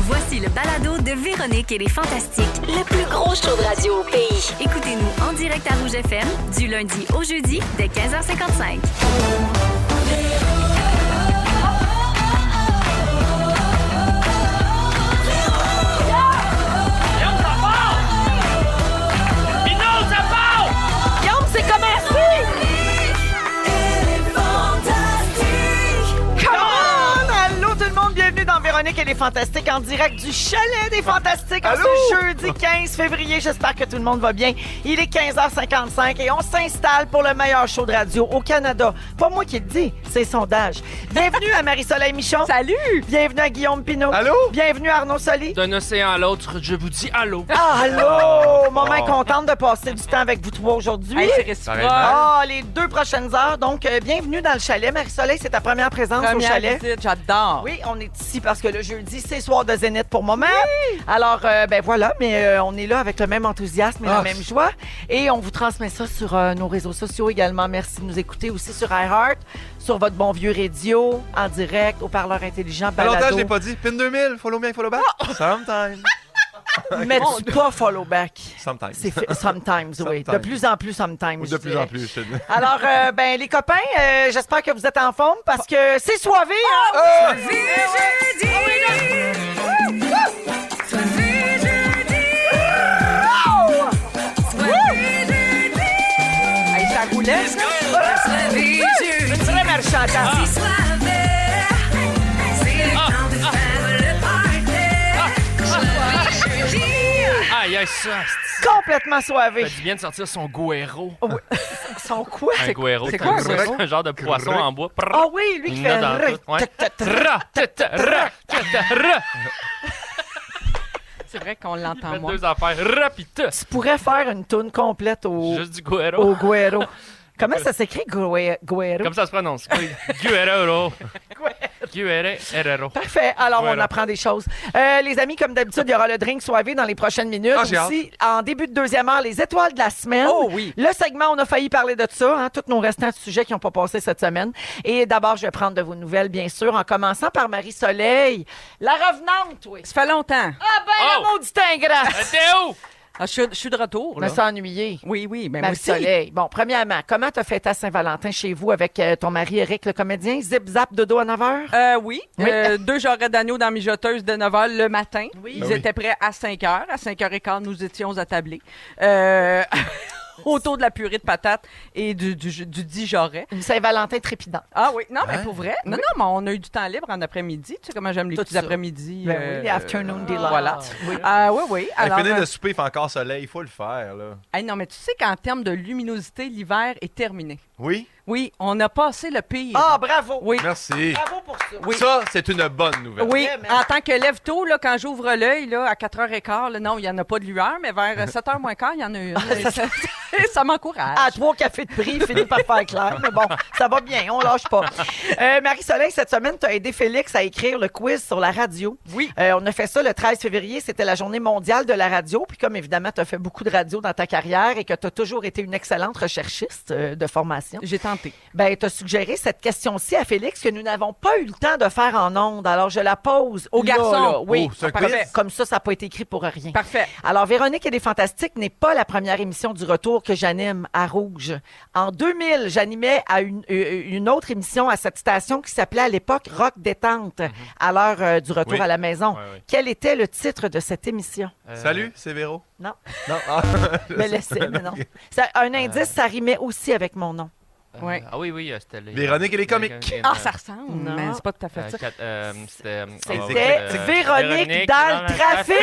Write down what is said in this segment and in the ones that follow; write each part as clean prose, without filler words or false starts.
Voici le balado de Véronique et les Fantastiques. Le plus gros show de radio au pays. Écoutez-nous en direct à Rouge FM du lundi au jeudi dès 15h55. Véronique et les Fantastiques en direct du Chalet des Fantastiques en ce jeudi 15 février. J'espère que tout le monde va bien. Il est 15h55 et on s'installe pour le meilleur show de radio au Canada. Pas moi qui le dis, c'est sondage. Bienvenue à Marie-Soleil Michon. Salut! Bienvenue à Guillaume Pinot. Allô? Bienvenue à Arnaud Soli. D'un océan à l'autre, je vous dis allô. Ah, allô! Moment contente de passer du temps avec vous trois aujourd'hui. Hey, c'est réciproque. Ah, les 2 prochaines heures. Donc, bienvenue dans le chalet. Marie-Soleil, c'est ta première présence au chalet. Visite, j'adore. Oui, on est ici parce que le jeudi, c'est soir de Zénith pour moment. Oui. Alors, ben voilà, mais on est là avec le même enthousiasme et la même joie. Et on vous transmet ça sur nos réseaux sociaux également. Merci de nous écouter aussi sur iHeart, sur votre bon vieux radio, en direct, au parleur intelligent, balado. Longtemps, je l'ai pas dit. Pin 2000, follow me, follow back. Sometimes. Mais tu pas follow back. Sometimes. C'est sometimes, oui. De plus en plus, sometimes. Ou de plus en plus, je te dis. Alors, ben les copains, j'espère que vous êtes en forme parce que c'est soivé, hein? Jeudi! Hey, ça roulait, ça? Une vraie marchande. Aïe, ça. Complètement soivé. Ça fait du bien de sortir son guéro. Oh, oui. Son quoi? Un guéro. C'est quoi, un C'est un genre de poisson en bois. Ah oui, lui qui fait... Dans tout, ouais. C'est vrai qu'on l'entend Faites moins. 2 affaires rapides. Tu pourrais faire une toune complète Juste du guéro. au Guero. Comment ça s'écrit, Guero? Comme ça se prononce. Guéro. Guéro. Parfait. Alors, Voilà. on apprend des choses. Les amis, comme d'habitude, il y aura le drink soivé dans les prochaines minutes. Ah, j'ai Aussi, en début de deuxième heure, les étoiles de la semaine. Oh oui. Le segment, on a failli parler de ça, hein, tous nos restants sujets qui n'ont pas passé cette semaine. Et d'abord, je vais prendre de vos nouvelles, bien sûr, en commençant par Marie-Soleil. La revenante, oui. Ça fait longtemps. Ah ben, Oh! la maudite ingrate! T'es où? Ah, je suis de retour, Je là. me sens ennuyée. Oui, ben moi aussi. Marie-Soleil. Bon, premièrement, comment t'as fêté à Saint-Valentin chez vous avec ton mari Eric, le comédien? Zip, zap, dodo à 9h? Oui. Oui. 2 jarrets d'agneau dans mijoteuse de 9h le matin. Oui. Ils Ben étaient prêts à 5h. À 5h15, nous étions attablés. Autour de la purée de patates et du 10 jarrets. Une Saint-Valentin trépidant. Ah oui, non, mais Hein? pour vrai. Non, mais on a eu du temps libre en après-midi. Tu sais comment j'aime les Tout petits ça. après-midi. Ben oui, les afternoon delight. Voilà. Oui. Oui. Elle Alors, finit le souper, il fait encore soleil. Il faut le faire, là. hey, non, mais tu sais qu'en termes de luminosité, l'hiver est terminé. Oui? Oui, on a passé le pire. Ah, bravo! Oui. Merci. Bravo pour ça. Oui. Ça, c'est une bonne nouvelle. Oui, Vraiment. en tant que lève-tôt, là, quand j'ouvre l'œil, là, à 4h15, là, non, il n'y en a pas de lueur, mais vers 7h moins quart, il y en a une. Ça m'encourage. À 3 cafés de prix, fini par faire clair. Mais bon, ça va bien, on lâche pas. Marie-Soleil, cette semaine, tu as aidé Félix à écrire le quiz sur la radio. Oui. On a fait ça le 13 février, c'était la journée mondiale de la radio. Puis comme évidemment, tu as fait beaucoup de radio dans ta carrière et que tu as toujours été une excellente recherchiste de formation, J'ai tenté. ben, tu as suggéré cette question-ci à Félix que nous n'avons pas eu le temps de faire en ondes. Alors, je la pose Au là, garçon. là. Oui, Oh, c'est un Parfait. quiz? comme ça n'a pas été écrit pour rien. Parfait. Alors, Véronique et les Fantastiques n'est pas la première émission du retour que j'anime à Rouge. En 2000, j'animais à une autre émission à cette station qui s'appelait à l'époque Rock Détente, à l'heure du retour Oui. à la maison. Oui. Quel était le titre de cette émission? Salut, c'est Véro. Non, Non. Ah. mais laissez, mais non. Un indice, ça rimait aussi avec mon nom. Ouais. Ah oui, c'était les... Véronique et les comiques. Ah, ça ressemble, Non. mais c'est pas tout à fait ça. C'était Véronique dans le trafic!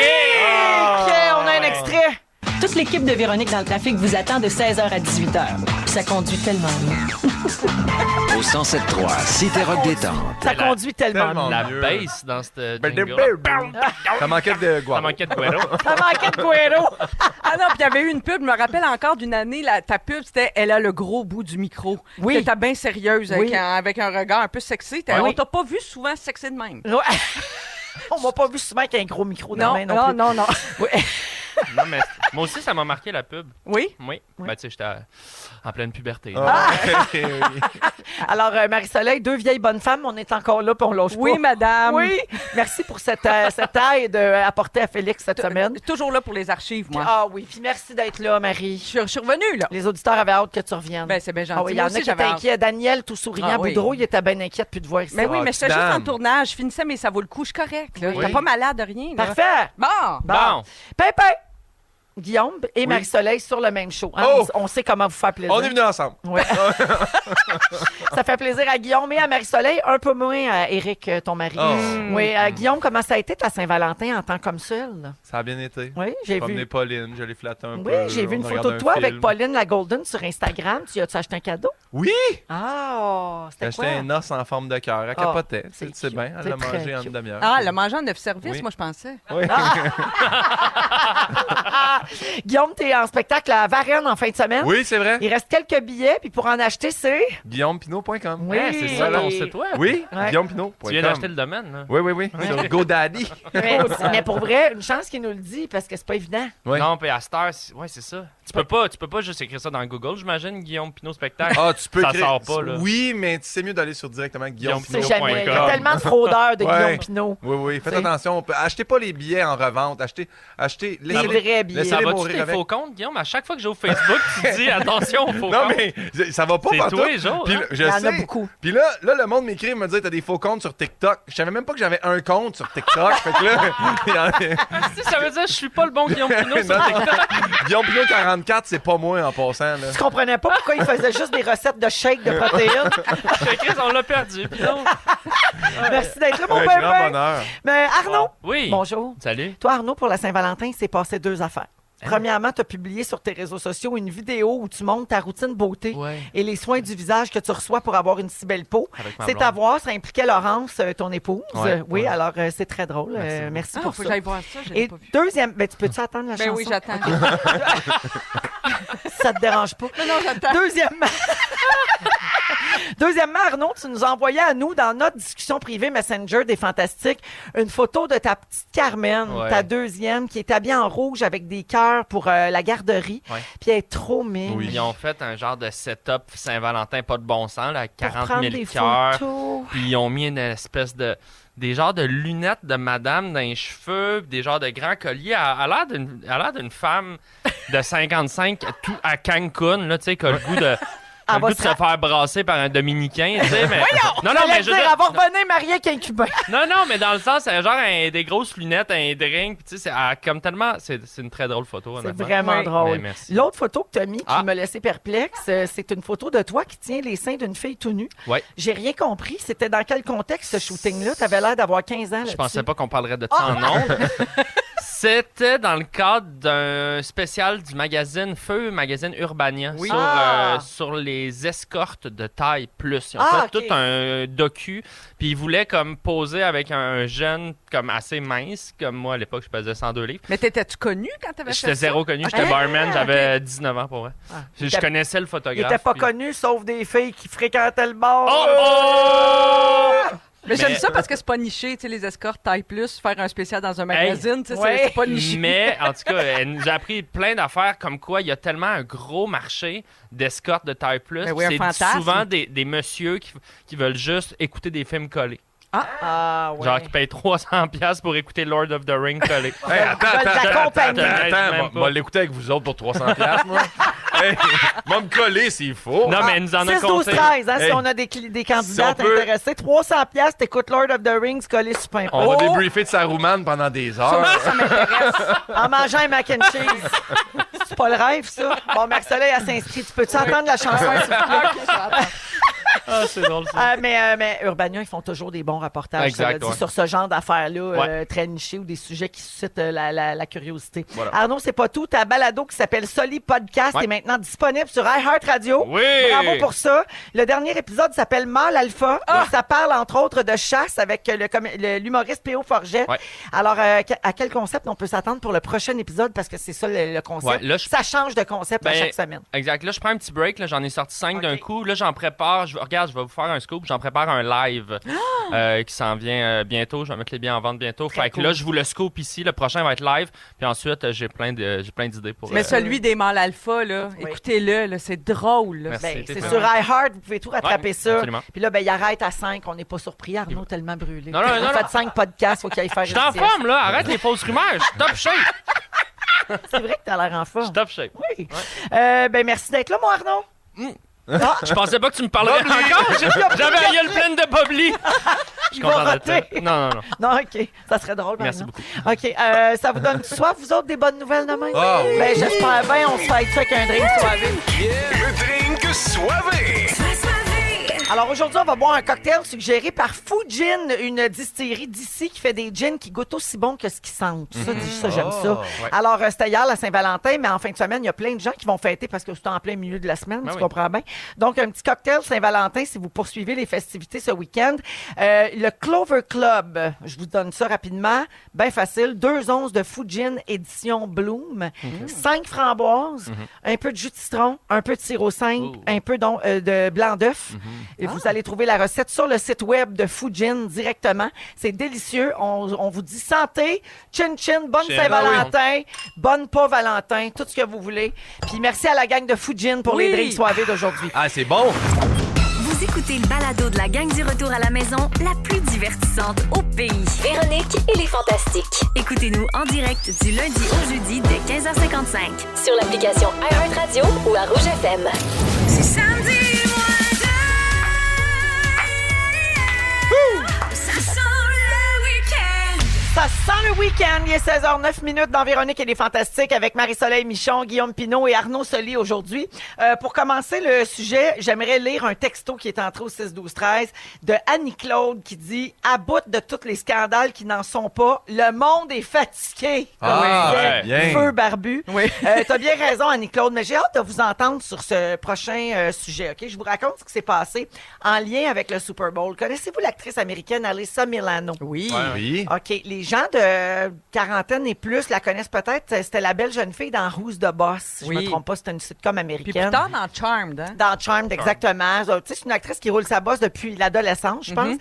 On a un extrait. Toute l'équipe de Véronique dans le trafic vous attend de 16h à 18h. Puis ça conduit tellement bien. Au 107.3, Cité Rock Détente. Ça conduit tellement tellement bien. La mieux. bass dans cette Ben, jingle. Ça manquait de Ça guano. manquait de guero. Ça manquait de Guero. Ah non, puis il y avait eu une pub, je me rappelle encore d'une année, ta pub, c'était « Elle a le gros bout du micro ». Oui. T'étais bien sérieuse, Oui. avec un regard un peu sexy. Oui. On t'a pas vu souvent sexy de même. Ouais. On m'a pas vu souvent avec un gros micro dans la main non plus. non. Oui. Non, mais Moi aussi, ça m'a marqué la pub. Oui? Oui. Ben, tu sais, j'étais en pleine puberté. Alors, Marie-Soleil, 2 vieilles bonnes femmes, on est encore là puis on lâche pas. Oui, madame. Oui, merci pour cette aide apportée à Félix cette semaine. Toujours là pour les archives, moi. Ah oui, puis merci d'être là, Marie. Je suis revenue, là. Les auditeurs avaient hâte que tu reviennes. Ben, c'est bien gentil. Ah oui, il y en Moi a aussi, qui étaient j'avais hâte. inquiets. Daniel, tout souriant, Ah oui. Boudreau, il était bien inquiet de voir ici. Mais oui, mais j'étais juste en dame. tournage. Je finissais, mais ça vaut le coup. Je suis correcte. Là. Oui. T'es pas malade de rien. Là. Parfait. Bon. Bon. Pimpin, Guillaume et Marie-Soleil sur le même show. Hein? Oh! On sait comment vous faire plaisir. On est venus ensemble. Ouais. Ça fait plaisir à Guillaume et à Marie-Soleil, un peu moins à Éric, ton mari. Oh. Oui, Guillaume, comment ça a été ta Saint-Valentin en tant qu'homme seul? Ça a bien été. Oui, j'ai J'ai promené vu. Pauline, je l'ai flatté un peu. Oui, j'ai vu une on a photo de regardé toi un avec film. Pauline la Golden sur Instagram. Tu as-tu acheté un cadeau? Oui! Ah, J'ai c'était acheté quoi? un os en forme de cœur. Elle capotait. c'est C'est cute. bien. C'est Elle l'a très mangé en cute. une demi-heure. Ah, le mangeant neuf service, Oui. moi, je pensais. Oui. Guillaume, t'es en spectacle à Varennes en fin de semaine. Oui, c'est vrai. Il reste quelques billets, puis pour en acheter, c'est... GuillaumePinot.com. Oui. Ouais, c'est ça ton site web. Oui, Ouais. GuillaumePinot.com. Tu viens d'acheter le domaine, là. Oui. Sur GoDaddy. Mais pour vrai, une chance qu'il nous le dit, parce que c'est pas évident. Oui. Non, puis à cette heure, ouais, c'est ça. Tu peux pas juste écrire ça dans Google, j'imagine, Guillaume Pinot spectacle. Ah, tu peux Ça écrire- sort pas, là. Oui, mais c'est mieux d'aller sur directement C'est GuillaumePinot. jamais. Il y a Pinot.com. tellement de fraudeurs de Ouais. Guillaume Pinot. Oui, faites C'est- attention. Achetez pas les billets en revente. Achetez, Les laissez-les vrais billets. Ça laissez-les va-tu mourir tes avec. faux comptes, Guillaume? À chaque fois que j'ouvre Facebook, tu dis attention aux faux Non, comptes. mais ça va pas C'est partout. tous les jours, Puis hein? là, je Il y en a sais. beaucoup. Puis là, le monde m'écrit, il me dit, t'as des faux comptes sur TikTok. Je savais même pas que j'avais un compte sur TikTok. Fait que là, il y en a- Si, ça veut dire que je suis pas le bon Guillaume Pinot sur Non, TikTok. Guillaume Pinot 44, c'est pas moi en passant. Là. Tu comprenais pas pourquoi il faisait juste des recettes de shake de protéines. Chris, on l'a perdu. Pinot. Merci d'être là, mon Un grand pépin. bonheur. Mais Arnaud, Oui. bonjour. Salut. Toi, Arnaud, pour la Saint-Valentin, il s'est passé 2 affaires. Premièrement, tu as publié sur tes réseaux sociaux une vidéo où tu montres ta routine beauté Ouais. et les soins du visage que tu reçois pour avoir une si belle peau. Avec ma C'est blonde. à voir, ça impliquait Laurence, ton épouse. Ouais, oui, ouais. alors c'est très drôle. Merci Ah, pour faut ça. que j'aille voir ça. Je l'ai Et pas vu. deuxième, ben, tu peux-tu attendre la Ben chanson? oui, j'attends. Ça te dérange pas. Non, j'attends. Deuxièmement, Arnaud, tu nous as envoyé à nous, dans notre discussion privée Messenger des Fantastiques, une photo de ta petite Carmen, Ouais. ta deuxième, qui est habillée en rouge avec des cœurs pour la garderie. Ouais. Puis elle est trop mime. Ils ont fait un genre de setup Saint-Valentin pas de bon sens, là, avec Pour 40 prendre 000 des cœurs. photos. Puis ils ont mis une espèce de... Des genres de lunettes de madame dans les cheveux, puis des genres de grands colliers. Elle a l'air d'une femme de 55 tout à Cancun, là, tu sais, qui a le goût de... Elle le va goût de se faire brasser par un Dominicain, tu sais, mais... Non, J'allais mais te je veux dire, dire- avoir revenir mariée avec un Cubain. non, mais dans le sens, c'est genre des grosses lunettes, un drink, puis tu sais, c'est comme tellement... C'est une très drôle photo, C'est honnêtement. vraiment Oui. drôle. Mais merci. L'autre photo que tu as mis qui Ah. m'a laissé perplexe, c'est une photo de toi qui tient les seins d'une fille tout nue. Ouais. J'ai rien compris. C'était dans quel contexte ce shooting-là? Tu avais l'air d'avoir 15 ans. Je pensais pas qu'on parlerait de ça en ondes. C'était dans le cadre d'un spécial du magazine Feu, magazine Urbania, Oui. sur, Ah! sur les escortes de taille plus. Ils ont Ah, fait ok. tout un docu, puis ils voulaient comme poser avec un jeune comme assez mince, comme moi à l'époque, je pesais 102 livres. Mais t'étais-tu connu quand t'avais fait ça? J'étais zéro connu, j'étais Ah, barman, ok. j'avais 19 ans pour vrai. Ah. Je connaissais le Il photographe. était pas puis- connu, sauf des filles qui fréquentaient le bar. Oh, oh! Mais j'aime Mais- ça parce que c'est pas niché, tu sais, les escortes taille plus, faire un spécial dans un magazine, tu sais, ouais. c'est pas niché. Mais en tout cas, j'ai appris plein d'affaires comme quoi il y a tellement un gros marché d'escortes de taille plus. Ben oui, un C'est fantasme. souvent des messieurs qui veulent juste écouter des films collés. Ah, ouais. Genre qui payent 300$ pour écouter Lord of the Rings collé. Hey, veulent t'accompagner. même Attends, pas. l'écouter avec vous autres pour 300$, moi. Hey, va me coller s'il faut. Non, mais elle nous en a 6, 12, compté. 13, hein, Hey. si on a des candidats Si on peut- intéressés. 300$, t'écoutes Lord of the Rings collé sur pain. On va débriefer de Saruman pendant des heures. Ça m'intéresse. En mangeant un mac and cheese. C'est pas le rêve, ça? Bon, Marc-Soleil, elle s'inscrit. Tu peux-tu entendre la chanson, s'il vous plaît? Ah, c'est drôle ça. Mais Urbania, ils font toujours des bons reportages Exact, cela dit, ouais. sur ce genre d'affaires-là, Ouais. très nichés ou des sujets qui suscitent la curiosité. Voilà. Arnaud, c'est pas tout. Ta balado qui s'appelle Soli Podcast Ouais. est maintenant disponible sur iHeartRadio. Oui! Bravo pour ça. Le dernier épisode s'appelle Mâle Alpha. Et ça parle, entre autres, de chasse avec l'humoriste P.O. Forget. Ouais. Alors, à quel concept on peut s'attendre pour le prochain épisode? Parce que c'est ça le concept. Ouais, là, Ça change de concept à Ben, chaque semaine. Exact. Là, je prends un petit break. Là, j'en ai sorti 5 d'un Ok. coup. Là, j'en prépare. Je vais regarde, je vais vous faire un scoop, j'en prépare un live qui s'en vient bientôt. Je vais mettre les billets en vente bientôt. Fait que là, je vous le scoop ici. Le prochain va être live. Puis ensuite, j'ai plein d'idées pour... Mais celui des mâles alpha, là, écoutez-le, là, c'est drôle. Là. Merci. C'est sur iHeart, vous pouvez tout rattraper ça. Absolument. Puis là, il arrête à 5. On n'est pas surpris, Arnaud, tellement brûlé. Non, On fait 5 podcasts, faut qu'il aille faire Je suis en forme, là. Arrête les fausses rumeurs. Je suis top shape. C'est vrai que t'as l'air en Je forme. suis top shape. Oui. Merci d'être là, mon Arnaud. Ah, Je pensais pas que tu me parlerais encore. J'avais la gueule pleine de Bobli. Je suis content d'être là. Non. Non, OK. Ça serait drôle, par Merci exemple. beaucoup. OK. Ça vous donne soif, vous autres, des bonnes nouvelles demain? Ah oui. Ben, j'espère bien. On se fait ça avec un drink soivé. Le drink soivé. Alors, aujourd'hui, on va boire un cocktail suggéré par Fujin, une distillerie d'ici qui fait des gins qui goûtent aussi bon que ce qu'ils sentent. Ça, j'aime ça. ouais. Alors, c'était hier la Saint-Valentin, mais en fin de semaine, il y a plein de gens qui vont fêter parce que c'est en plein milieu de la semaine, tu comprends bien. Donc, un petit cocktail Saint-Valentin si vous poursuivez les festivités ce week-end. Le Clover Club, je vous donne ça rapidement, bien facile. 2 onces de Fujin édition Bloom, 5 framboises, un peu de jus de citron, un peu de sirop simple, un peu de blanc d'œuf. Et vous allez trouver la recette sur le site web de Fujin directement. C'est délicieux. On vous dit santé, chin-chin, bonne Chin. Saint-Valentin, bonne pas Valentin, tout ce que vous voulez. Puis merci à la gang de Fujin pour les drinks soivés d'aujourd'hui. Ah, c'est bon! Vous écoutez le balado de la gang du retour à la maison, la plus divertissante au pays. Véronique et les Fantastiques. Écoutez-nous en direct du lundi au jeudi dès 15h55. Sur l'application iHeartRadio ou à Rouge FM. C'est samedi, ça sent le week-end. Ça sent le week-end. Il est 16h09 dans Véronique et les Fantastiques avec Marie-Soleil Michon, Guillaume Pinault et Arnaud Soli aujourd'hui. Pour commencer le sujet, j'aimerais lire un texto qui est entré au 6-12-13 de Annie-Claude qui dit « À bout de tous les scandales qui n'en sont pas, le monde est fatigué. » bien. Feu barbu. Oui. T'as bien raison, Annie-Claude, mais j'ai hâte de vous entendre sur ce prochain sujet. Ok, je vous raconte ce qui s'est passé en lien avec le Super Bowl. Connaissez-vous l'actrice américaine Alyssa Milano? Oui. Oui. OK. Les gens de quarantaine et plus la connaissent peut-être. C'était la belle jeune fille dans Who's the Boss. Si je Oui. me trompe pas, c'était une sitcom Puis américaine. plus tard dans Charmed, hein? Dans Charmed, exactement. Tu sais, c'est une actrice qui roule sa bosse depuis l'adolescence, je pense.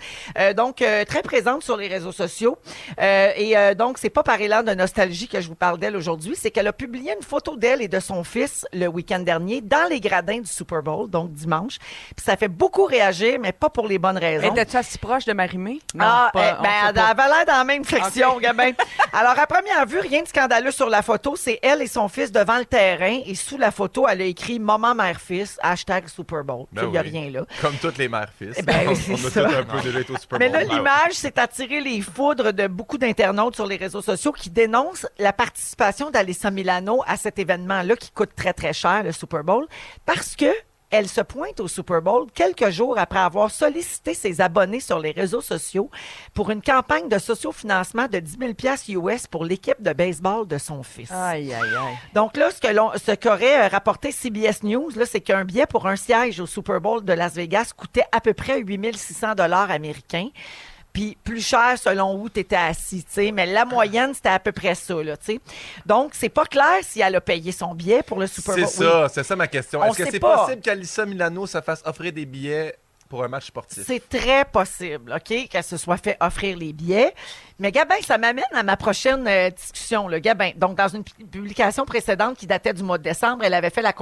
Donc, très présente sur les réseaux sociaux. Donc, c'est pas par élan de nostalgie que je vous parle d'elle aujourd'hui. C'est qu'elle a publié une photo d'elle et de son fils le week-end dernier dans les gradins du Super Bowl, donc dimanche. Puis ça fait beaucoup réagir, mais pas pour les bonnes raisons. Étais-tu assez proche de Marie-Mé? Non, Elle avait l'air dans la même section, Gabin. Alors, à première vue, rien de scandaleux sur la photo. C'est elle et son fils devant le terrain. Et sous la photo, elle a écrit « Maman, mère, fils », #Super Bowl. Il n'y a rien là. Comme toutes les mères-fils. Ben, on c'est a ça. tous un peu déjà été au Super Mais Bowl. là, l'image, c'est attiré les foudres de beaucoup d'internautes sur les réseaux sociaux qui dénoncent la participation d'Alyssa Milano à cet événement-là qui coûte très, très cher, le Super Bowl, parce que elle se pointe au Super Bowl quelques jours après avoir sollicité ses abonnés sur les réseaux sociaux pour une campagne de sociofinancement de 10 000 $ US pour l'équipe de baseball de son fils. Aïe, aïe, aïe. Donc là, ce qu'aurait rapporté CBS News, là, c'est qu'un billet pour un siège au Super Bowl de Las Vegas coûtait à peu près 8 600 $ américains. Puis plus cher selon où tu étais assis, tu sais. Mais la moyenne, c'était à peu près ça, là, tu sais. Donc, c'est pas clair si elle a payé son billet pour le Super Bowl. C'est ça ma question. On Est-ce que sait c'est pas. possible qu'Alyssa Milano se fasse offrir des billets pour un match sportif? C'est très possible, OK, qu'elle se soit fait offrir les billets. Mais Gabin, ça m'amène à ma prochaine discussion. Là. Gabin, donc dans une publication précédente qui datait du mois de décembre, elle avait fait la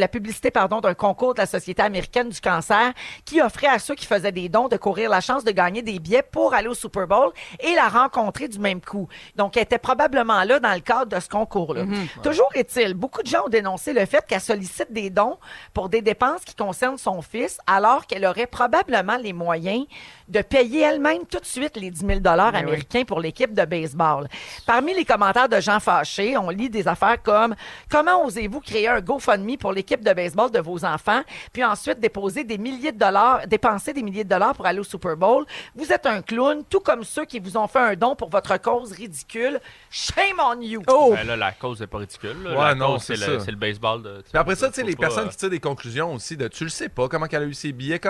publicité d'un concours de la Société américaine du cancer qui offrait à ceux qui faisaient des dons de courir la chance de gagner des billets pour aller au Super Bowl et la rencontrer du même coup. Donc, elle était probablement là dans le cadre de ce concours-là. Toujours est-il, beaucoup de gens ont dénoncé le fait qu'elle sollicite des dons pour des dépenses qui concernent son fils alors qu'elle aurait probablement les moyens de payer elle-même tout de suite les 10 000 $ américains pour l'équipe de baseball. Parmi les commentaires de gens fâchés, on lit des affaires comme « Comment osez-vous créer un GoFundMe pour l'équipe de baseball de vos enfants, puis ensuite dépenser des milliers de dollars pour aller au Super Bowl? Vous êtes un clown, tout comme ceux qui vous ont fait un don pour votre cause ridicule. Shame on you! » Ben là, la cause n'est pas ridicule. Là. Ouais, La non, cause, c'est c'est ça. le baseball. Puis après ça, tu sais, faut les pas, personnes qui tirent des conclusions aussi de tu le sais pas, comment qu'elle a eu ses billets,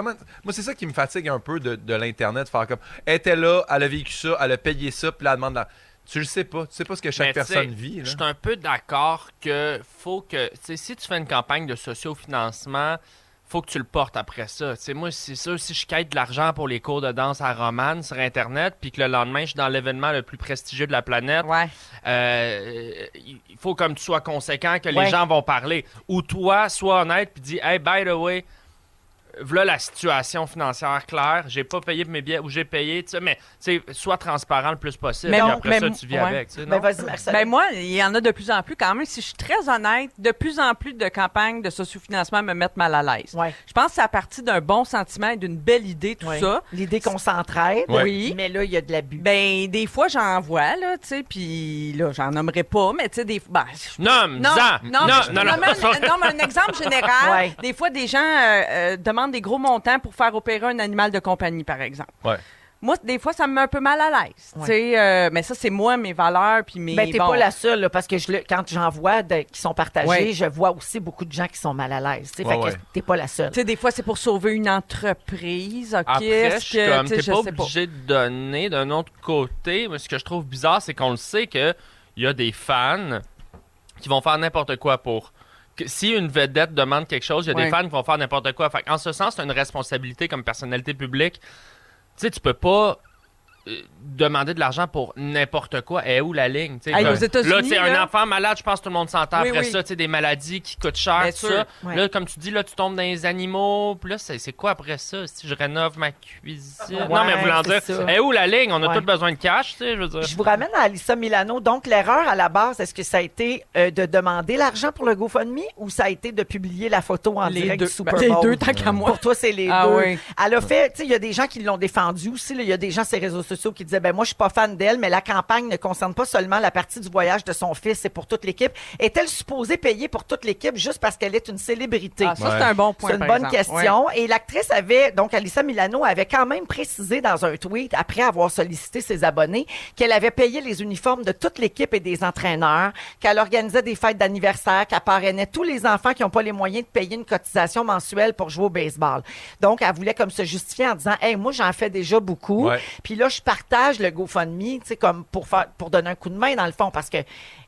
Moi, c'est ça qui me fatigue un peu de l'Internet, faire comme elle était là, elle a vécu ça, elle a payé ça, puis là, elle demande tu le sais pas. Tu sais pas ce que chaque Mais personne t'sais, vit. Je suis un peu d'accord que faut que, si tu fais une campagne de sociofinancement, faut que tu le portes après ça. Tu sais, moi, c'est ça, si je quête de l'argent pour les cours de danse à Romane sur Internet, puis que le lendemain, je suis dans l'événement le plus prestigieux de la planète, il faut comme tu sois conséquent que les gens vont parler. Ou toi, sois honnête, puis dis « Hey, by the way, voilà la situation financière claire, j'ai pas payé pour mes billets ou j'ai payé, tu sais, mais sois transparent le plus possible. Mais puis donc, après ça, tu vis avec. Tu sais, Ben, non? vas-y, Marcel. Ben moi, il y en a de plus en plus quand même. Si je suis très honnête, de plus en plus de campagnes de sociofinancement me mettent mal à l'aise. Ouais. Je pense que c'est à partir d'un bon sentiment et d'une belle idée, tout ça. L'idée qu'on s'entraide, Oui. mais là, il y a de l'abus. Ben, des fois, j'en vois, là, tu sais, puis là, j'en nommerai pas, mais tu sais, des fois... Non, mais un exemple général. Ouais. Des fois, des gens demandent des gros montants pour faire opérer un animal de compagnie, par exemple. Ouais. Moi, des fois, ça me met un peu mal à l'aise. Tu sais, mais ça, c'est moi, mes valeurs, puis mes... Ben, t'es pas la seule, là, parce que quand j'en vois qui sont partagés, je vois aussi beaucoup de gens qui sont mal à l'aise. Fait que t'es pas la seule. Tu sais, des fois, c'est pour sauver une entreprise. OK, Après, je suis comme, t'es je pas sais obligé de donner. D'un autre côté, mais ce que je trouve bizarre, c'est qu'on le sait qu'il y a des fans qui vont faire n'importe quoi pour... Si une vedette demande quelque chose, il y a des fans qui vont faire n'importe quoi. Fait en ce sens, tu as une responsabilité comme personnalité publique. Tu sais, tu peux pas demander de l'argent pour n'importe quoi. Et où la ligne? Hey, aux États-Unis, là, tu sais, un enfant malade, je pense que tout le monde s'entend après ça. Tu sais, des maladies qui coûtent cher, Bien tout sûr. ça. Ouais. Là, comme tu dis, là, tu tombes dans les animaux. Puis là, c'est quoi après ça? Si je rénove ma cuisine? Ouais, non, mais voulant c'est dire, ça. et où la ligne? On a Ouais. tous besoin de cash, tu sais, je veux dire. Je vous ramène à Alyssa Milano. Donc, l'erreur à la base, est-ce que ça a été de demander l'argent pour le GoFundMe ou ça a été de publier la photo en direct du Super Les Bowl? deux, tant qu'à moi. Pour toi, c'est les Ah deux. oui. Elle a fait, tu sais, il y a des gens qui l'ont défendu aussi. là. Il y a des gens sur les réseaux sociaux qui disaient, ben moi, je suis pas fan d'elle, mais la campagne ne concerne pas seulement la partie du voyage de son fils, c'est pour toute l'équipe. Est-elle supposée payer pour toute l'équipe juste parce qu'elle est une célébrité? Ah, ça, c'est un bon point, C'est une par bonne exemple. question. Et l'actrice avait, donc Alyssa Milano, avait quand même précisé dans un tweet, après avoir sollicité ses abonnés, qu'elle avait payé les uniformes de toute l'équipe et des entraîneurs, qu'elle organisait des fêtes d'anniversaire, qu'elle parrainait tous les enfants qui n'ont pas les moyens de payer une cotisation mensuelle pour jouer au baseball. Donc, elle voulait comme se justifier en disant, hey, moi, j'en fais déjà beaucoup. Ouais. Puis là, je partage le GoFundMe, tu sais, comme pour donner un coup de main dans le fond, parce que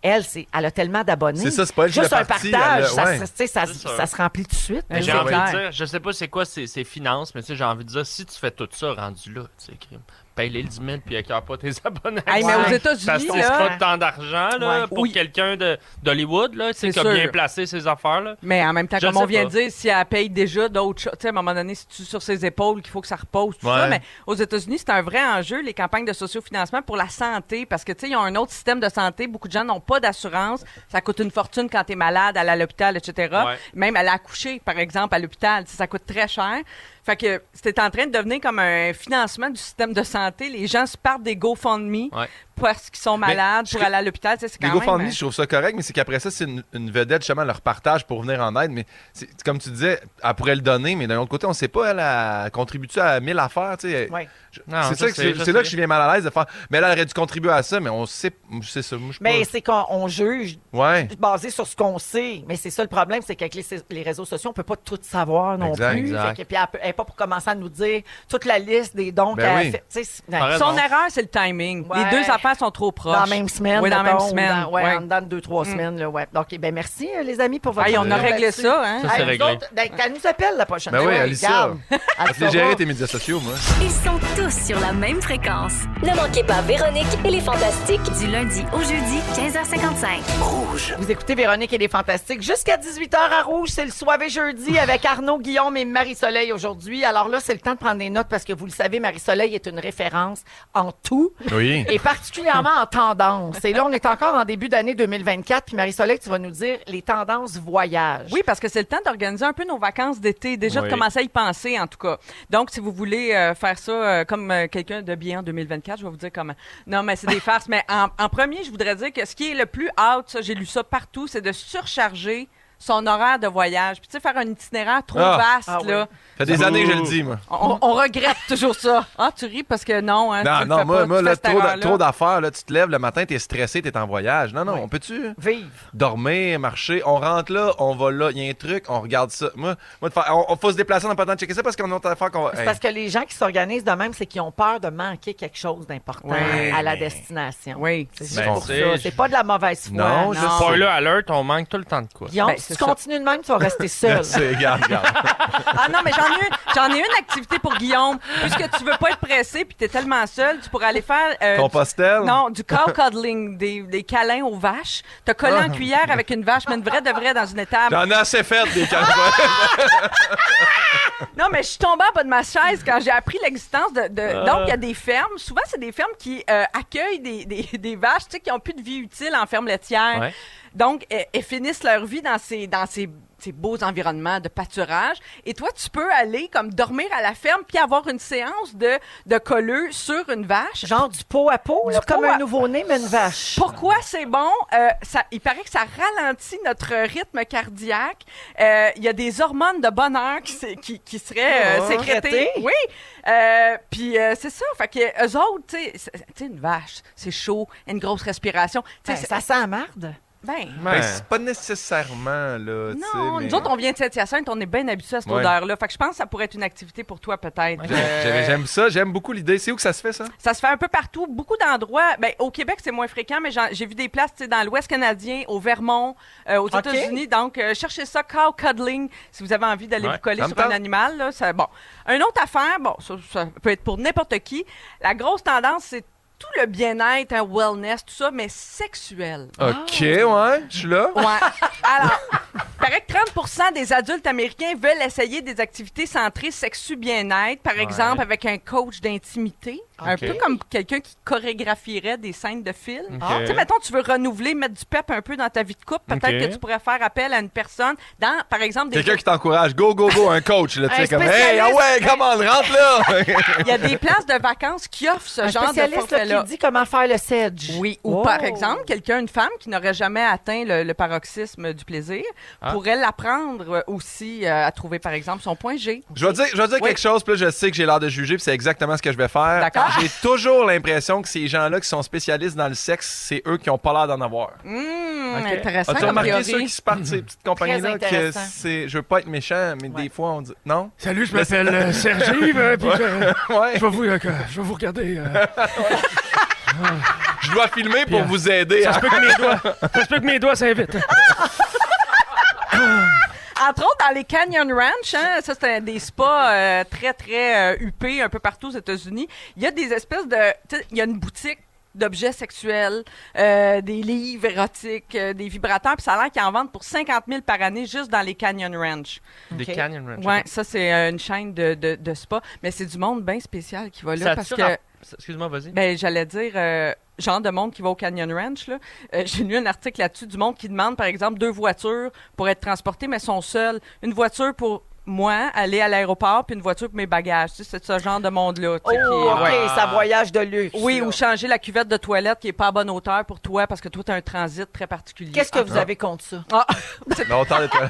elle a tellement d'abonnés. C'est ça, c'est pas elle qui Juste l'a un parti, partage, elle a- ça, ouais. tu sais, ça C'est sûr. se remplit tout de suite. Mais J'ai c'est envie clair. de dire, je sais pas c'est quoi ses finances, mais tu sais, j'ai envie de dire, si tu fais tout ça rendu là, tu sais, crime, paye-les le 10 000 puis écœure pas tes abonnés. Hey, mais aux États-Unis, parce que c'est là... pas tant d'argent là, Ouais. pour Oui. quelqu'un d'Hollywood, là, tu sais, C'est qui a bien sûr. placé ses affaires. Là. Mais en même temps, Je comme on sais vient pas. de dire, si elle paye déjà d'autres choses, tu sais, à un moment donné, c'est sur ses épaules qu'il faut que ça repose, tout Ouais. ça. Mais aux États-Unis, c'est un vrai enjeu, les campagnes de sociofinancement pour la santé, parce que, tu sais, ils ont un autre système de santé. Beaucoup de gens n'ont pas d'assurance. Ça coûte une fortune quand t'es malade, aller à l'hôpital, etc. Ouais. Même aller accoucher, par exemple, à l'hôpital, tu sais, ça coûte très cher. Fait que c'était en train de devenir comme un financement du système de santé. Les gens se partent des GoFundMe Ouais. parce qu'ils sont malades je- pour aller à l'hôpital. Tu sais, c'est Les quand même... GoFundMe, je trouve ça correct, mais c'est qu'après ça, c'est une vedette, justement, leur partage pour venir en aide. Mais comme tu disais, elle pourrait le donner, mais d'un autre côté, on ne sait pas, elle contribue-tu à 1000 affaires, tu sais. Ouais. Non, C'est ça, ça, c'est- c'est là que je viens mal à l'aise de faire. Mais elle aurait dû contribuer à ça, mais on sait, c'est ça. Moi, je suis Mais pas- c'est qu'on juge Ouais. basé sur ce qu'on sait. Mais c'est ça le problème, c'est qu'avec les réseaux sociaux, on peut pas tout savoir non Exact, plus. exact. Fait que, puis elle n'est pas pour commencer à nous dire toute la liste des dons Ben qu'elle oui. a fait. Tu sais, T'as raison. Son erreur, c'est le timing. Ouais. Les deux affaires sont trop proches. dans la même semaine. Oui, dans la même mettons, semaine. ou ouais, Ouais. en dedans de 2-3 semaines. Là, ouais. Donc, ben, merci, les amis, pour votre Hey, on a opinion réglé là-dessus. ça, hein? Ça, c'est Hey, nous réglé. autres, ben, qu'elle nous appelle la prochaine Ben fois. oui, Alicia. Regarde. Elle Je l'ai saura. géré tes médias sociaux, moi. Ils sont tous sur la même fréquence. Ne manquez pas Véronique et les Fantastiques. Du lundi au jeudi, 15h55. Vous écoutez Véronique et les Fantastiques. Jusqu'à 18h à Rouge, c'est le Soirée jeudi avec Arnaud, Guillaume et Marie-Soleil aujourd'hui. Alors là, c'est le temps de prendre des notes parce que vous le savez, Marie-Soleil est une référence en tout Oui. et particulièrement en tendance. Et là, on est encore en début d'année 2024. Puis Marie-Soleil, tu vas nous dire les tendances voyage. Oui, parce que c'est le temps d'organiser un peu nos vacances d'été, déjà de Oui. commencer à y penser en tout cas. Donc, si vous voulez faire ça comme quelqu'un de bien en 2024, je vais vous dire comment. Non, mais c'est des farces. Mais en premier, je voudrais dire que ce qui est le plus out, ça, j'ai lu ça partout, c'est de surcharger son horaire de voyage. Puis tu sais, faire un itinéraire trop vaste, Ah oui. là. Ça fait des années que je le dis, moi. On regrette toujours ça. Ah, tu ris parce que non, hein, tu Non, le non, fais moi, pas, moi tu là, fais cette erreur-là. trop d'affaires. Là, tu te lèves le matin, t'es stressé, t'es en voyage. Non, non, Oui. on peut-tu Vive. dormir, marcher? On rentre là, on va là, il y a un truc, on regarde ça. Moi de faire, on faut se déplacer, on n'a pas le temps de checker ça parce qu'on a autre affaire qu'on va. C'est Hey. parce que les gens qui s'organisent de même, c'est qu'ils ont peur de manquer quelque chose d'important Oui. à la destination. Oui. C'est juste Ben, pour c'est- ça. C'est pas de la mauvaise foi. Non, non. je sais. Spoiler alert, on manque tout le temps de quoi. Guillaume, Ben, tu si c'est tu continues de même, tu vas rester seul. Regarde. Ah non, mais j'en ai une activité pour Guillaume. Puisque tu veux pas être pressé puis t'es tellement seul, tu pourrais aller faire... Compostelle? Non, du cow cuddling, des câlins aux vaches. T'as collé en cuillère avec une vache, mais une vraie de vraie dans une étable. J'en ai assez fait des câlins. Non, mais je suis tombée en bas de ma chaise quand j'ai appris l'existence de... Donc, il y a des fermes. Souvent, c'est des fermes qui accueillent des vaches, tu sais, qui n'ont plus de vie utile en ferme laitière. Ouais. Donc, elles finissent leur vie dans ces beaux environnements de pâturage. Et toi, tu peux aller comme dormir à la ferme puis avoir une séance de colleux sur une vache. Genre du pot à pot, là, Du comme pot un à- nouveau-né, mais une vache. Pourquoi c'est bon? Il paraît que ça ralentit notre rythme cardiaque. Il y a des hormones de bonheur qui seraient sécrétées. sécrétées. Oui. Puis c'est ça. Fait que eux autres, tu sais, une vache, c'est chaud, une grosse respiration. Tu sais, Ça sent la marde. Ben, c'est pas nécessairement, là. tu sais, non, mais- nous autres, on vient de Saint-Hyacinthe, on est bien habitués à cette Ouais. odeur-là. Fait que je pense que ça pourrait être une activité pour toi, peut-être. J'aime ça, j'aime beaucoup l'idée. C'est où que ça se fait, ça? Ça se fait un peu partout, beaucoup d'endroits. Ben, au Québec, c'est moins fréquent, mais j'ai vu des places tu sais, dans l'Ouest canadien, au Vermont, aux OK. États-Unis. Donc, cherchez ça, cow cuddling, si vous avez envie d'aller Ouais, vous coller ça me sur un tente. animal. Là, bon. Une autre affaire, bon, ça peut être pour n'importe qui. La grosse tendance, c'est tout le bien-être, un wellness, tout ça, mais sexuel. OK, ouais, je suis là. Ouais. Alors, il paraît que 30% des adultes américains veulent essayer des activités centrées sexu-bien-être, par exemple avec un coach d'intimité, un Ok. peu comme quelqu'un qui chorégraphierait des scènes de film. Ok. Tu sais, mettons, tu veux renouveler, mettre du pep un peu dans ta vie de couple, peut-être Ok. que tu pourrais faire appel à une personne dans, par exemple, des... Quelqu'un qui t'encourage. Go, go, go, un coach. Là, tu Un sais, comme, hey, spécialiste. ah ouais, comment on rentre là? Il y a des places de vacances qui offrent ce Un genre de spécialiste là, forfait-là. qui dit comment faire le sedge. Oui, ou Oh. par exemple, une femme qui n'aurait jamais atteint le paroxysme du plaisir, pourrait l'apprendre aussi à trouver, par exemple, son point G. Je vais dire Oui. quelque chose, puis là, je sais que j'ai l'air de juger, puis c'est exactement ce que je vais faire. D'accord. J'ai toujours l'impression que ces gens-là qui sont spécialistes dans le sexe, c'est eux qui ont pas l'air d'en avoir. Intéressant As-tu comme remarqué théorie. ceux qui se partent de ces petites compagnies-là? Que intéressant. c'est, je veux pas être méchant, mais des fois, on dit. Non? Salut, je m'appelle Serge-Yves, puis Ouais. je vais vous regarder. Je dois filmer pour Bien. vous aider. Ça se peut que mes doigts s'invitent. Entre autres, dans les Canyon Ranch, hein, ça c'est des spas très, très huppés un peu partout aux États-Unis, il y a des espèces de... tu sais, il y a une boutique d'objets sexuels, des livres érotiques, des vibrateurs, puis ça a l'air qu'ils en vendent pour 50 000 par année juste dans les Canyon Ranch. Des Ok. Canyon Ranch. Ouais, ça c'est une chaîne de spa, mais c'est du monde bien spécial qui va là Ça parce tire que... en- Excuse-moi, vas-y. Ben, j'allais dire, genre de monde qui va au Canyon Ranch, là. J'ai lu un article là-dessus du monde qui demande, par exemple, 2 voitures pour être transportés, mais sont seuls. Une voiture pour moi, aller à l'aéroport, puis une voiture pour mes bagages. Tu sais, c'est ce genre de monde-là. tu sais, qui- Oh, OK, ouais. ça voyage de luxe. Oui, là. ou changer la cuvette de toilette qui est pas à bonne hauteur pour toi parce que toi, tu as un transit très particulier. Qu'est-ce que vous avez contre ça? Ah, Longtemps de toi.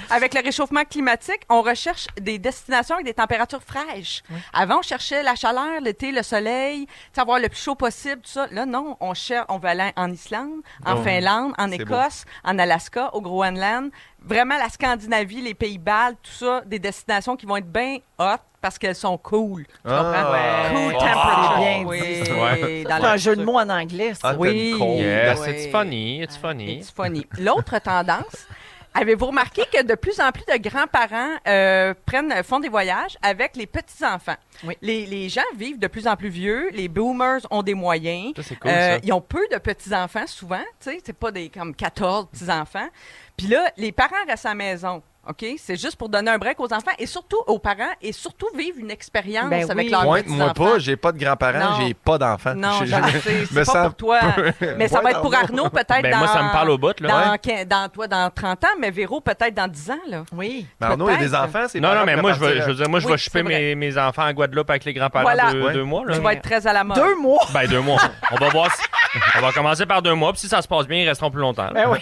avec le réchauffement climatique, on recherche des destinations avec des températures fraîches. Avant, on cherchait la chaleur, l'été, le soleil, tu sais, avoir le plus chaud possible, tout ça. Là, non, on veut aller en Islande, en Oh. Finlande, en C'est Écosse, en Alaska, au Groenland. Vraiment, la Scandinavie, les Pays-Bas, tout ça, des destinations qui vont être bien hot parce qu'elles sont cool. Tu Ah. comprends? Ouais. Cool Ah. temperature. C'est bien Oui, dit. Ouais. dans C'est un la jeu de culture. mots en anglais, ça. Ah, t'as Oui. une cold. Yes, Ouais. it's funny, it's funny. It's funny. L'autre tendance, avez-vous remarqué que de plus en plus de grands-parents font des voyages avec les petits-enfants? Oui. Les gens vivent de plus en plus vieux, les boomers ont des moyens. Ça, c'est cool, ça. Ils ont peu de petits-enfants souvent, tu sais, c'est pas des comme 14 petits-enfants. Puis là, les parents restent à la maison. OK? C'est juste pour donner un break aux enfants et surtout aux parents et surtout vivre une expérience Ben avec oui. leurs Pointe-moi petits-enfants. pas, j'ai pas de grands-parents, Non. j'ai pas d'enfants. Non, Je- je sais, me c'est pas sens pour toi. Mais ça va être pour Arnaud peut-être Ben, dans... moi, ça me parle au bout, là. Dans 30 ans, mais Véro peut-être dans 10 ans, là. Oui. Mais Arnaud, il y a des Peut-être. enfants, c'est Non, non, mais moi, je veux dire, moi, je Oui, vais choper c'est vrai. mes enfants à Guadeloupe avec les grands-parents Voilà. 2 mois, là. Tu vas être très à la mode. 2 mois. Ben, 2 mois. On va voir on va commencer par 2 mois, puis si ça se passe bien, ils resteront plus longtemps. là. Ben oui.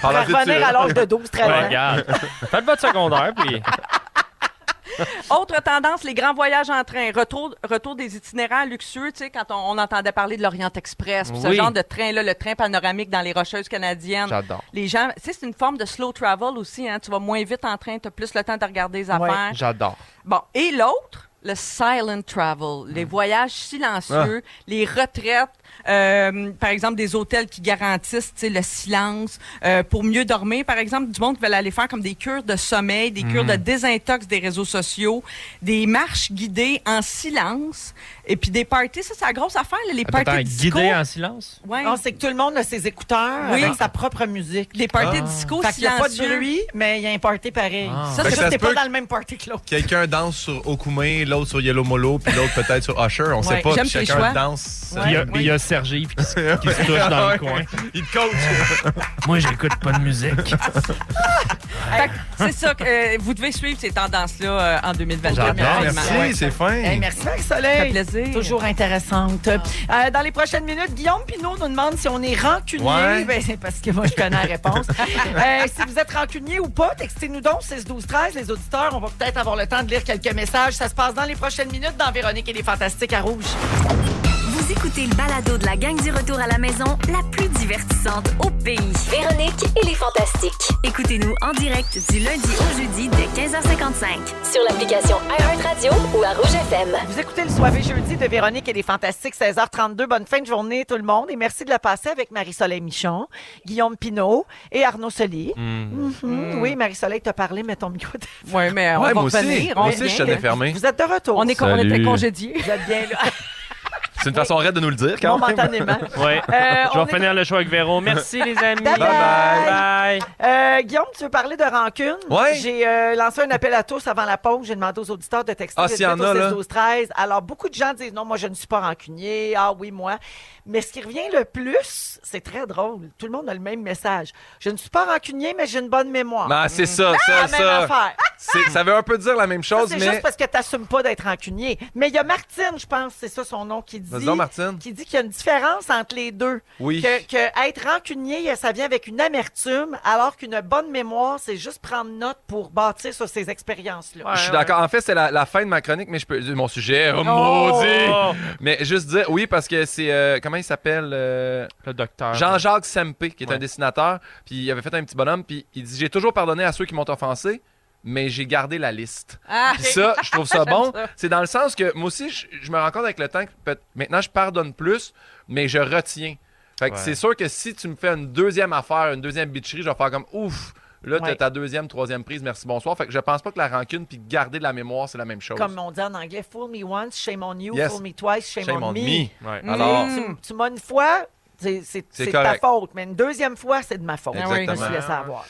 Pour Pendant que revenir tu- à l'âge de 12, 13 Ouais, ans. regarde. Faites votre secondaire, puis... Autre tendance, les grands voyages en train. Retour des itinéraires luxueux, tu sais, quand on entendait parler de l'Orient Express, puis ce Oui. genre de train-là, le train panoramique dans les Rocheuses canadiennes. J'adore. Les gens, tu sais, c'est une forme de slow travel aussi, hein. Tu vas moins vite en train, tu as plus le temps de regarder les affaires. J'adore. Bon, et l'autre, le silent travel, les voyages silencieux, les retraites, par exemple des hôtels qui garantissent le silence pour mieux dormir. Par exemple, du monde qui veut aller faire comme des cures de sommeil, des cures de désintox des réseaux sociaux, des marches guidées en silence et puis des parties. Ça, c'est la grosse affaire, là, les parties disco. Guidé en silence? Ouais. Non, c'est que tout le monde a ses écouteurs avec sa propre musique. Les parties disco Fait qu'il n'y a pas de silencieux. bruit, mais il y a un party pareil. Ça, Fait que c'est ça se t'es peut pas dans le même party que l'autre. Quelqu'un danse sur Okume, l'autre sur Yellow Molo, puis l'autre peut-être sur Usher. On sait pas. J'aime Puis tes chacun choix. danse. Il y a Sergi qui se touche dans le coin. Il te coach. Moi, j'écoute pas de musique. Fait que c'est ça que vous devez suivre ces tendances-là en 2022. J'adore. Merci, c'est fin. Hey, merci Ça Marie-Soleil. fait plaisir. Toujours intéressante. Dans les prochaines minutes, Guillaume Pinault nous demande si on est rancunier. Ouais. Ben, c'est parce que moi, je connais la réponse. Si vous êtes rancunier ou pas, textez-nous donc 6-12-13. Les auditeurs, on va peut-être avoir le temps de lire quelques messages. Ça se passe dans les prochaines minutes dans Véronique et les Fantastiques à Rouge. Vous écoutez le balado de la gang du retour à la maison, la plus divertissante au pays. Véronique et les Fantastiques. Écoutez-nous en direct du lundi au jeudi dès 15h55. Sur l'application iHeartRadio ou à Rouge FM. Vous écoutez le Soirée jeudi de Véronique et les Fantastiques, 16h32. Bonne fin de journée, tout le monde. Et merci de la passer avec Marie-Soleil Michon, Guillaume Pinault et Arnaud Soli. Oui, Marie-Soleil t'a parlé, mais ton micro... Oui, mais on Ouais, va moi aussi. revenir. Moi on aussi, je revient. te l'ai fermé. Vous êtes de retour. On était Salut. congédiés. Vous êtes bien là. C'est une façon raide de nous le dire, quand même. Momentanément. Ouais. Je on vais est- finir le show avec Véro. Merci, les amis. Bye bye. Bye. Guillaume, tu veux parler de rancune? Ouais. J'ai lancé un appel à tous avant la pause. J'ai demandé aux auditeurs de texter Ah, s'il y en a, là. 12-13. Alors, beaucoup de gens disent non, moi, je ne suis pas rancunier. Ah oui, moi. Mais ce qui revient le plus, c'est très drôle. Tout le monde a le même message. Je ne suis pas rancunier, mais j'ai une bonne mémoire. Non, c'est ça, La même affaire. Ça veut un peu dire la même Ça, chose, c'est mais... juste parce que tu n'assumes pas d'être rancunier. Mais il y a Martine, je pense, c'est ça son nom, qui dit, Vas-y donc, Martine. qui dit qu'il y a une différence entre les deux. Oui. Que être rancunier, ça vient avec une amertume, alors qu'une bonne mémoire, c'est juste prendre note pour bâtir sur ces expériences-là. Je suis d'accord. En fait, c'est la fin de ma chronique, mais je peux... Mon sujet, maudit! Mais juste dire, oui, parce que c'est... comment il s'appelle? Le docteur. Jean-Jacques Sempé, qui est un Ouais. dessinateur, puis il avait fait un petit bonhomme, puis il dit « J'ai toujours pardonné à ceux qui m'ont offensé, mais j'ai gardé la liste. Ah, Puis ça, je trouve ça bon. ça. C'est dans le sens que moi aussi, je me rends compte avec le temps que maintenant, je pardonne plus, mais je retiens. Fait que Ouais. c'est sûr que si tu me fais une deuxième affaire, une deuxième bitcherie, je vais faire comme ouf. Là, t'as Ouais. ta deuxième, troisième prise, merci, bonsoir. Fait que je pense pas que la rancune puis garder de la mémoire, c'est la même chose. Comme on dit en anglais, fool me once, shame on you, Yes. fool me twice, shame, Shame on on me. me. Ouais. Alors, Tu m'as une fois, c'est de ta correct. faute, mais une deuxième fois, c'est de ma faute. Exactement. Je me suis laissé avoir.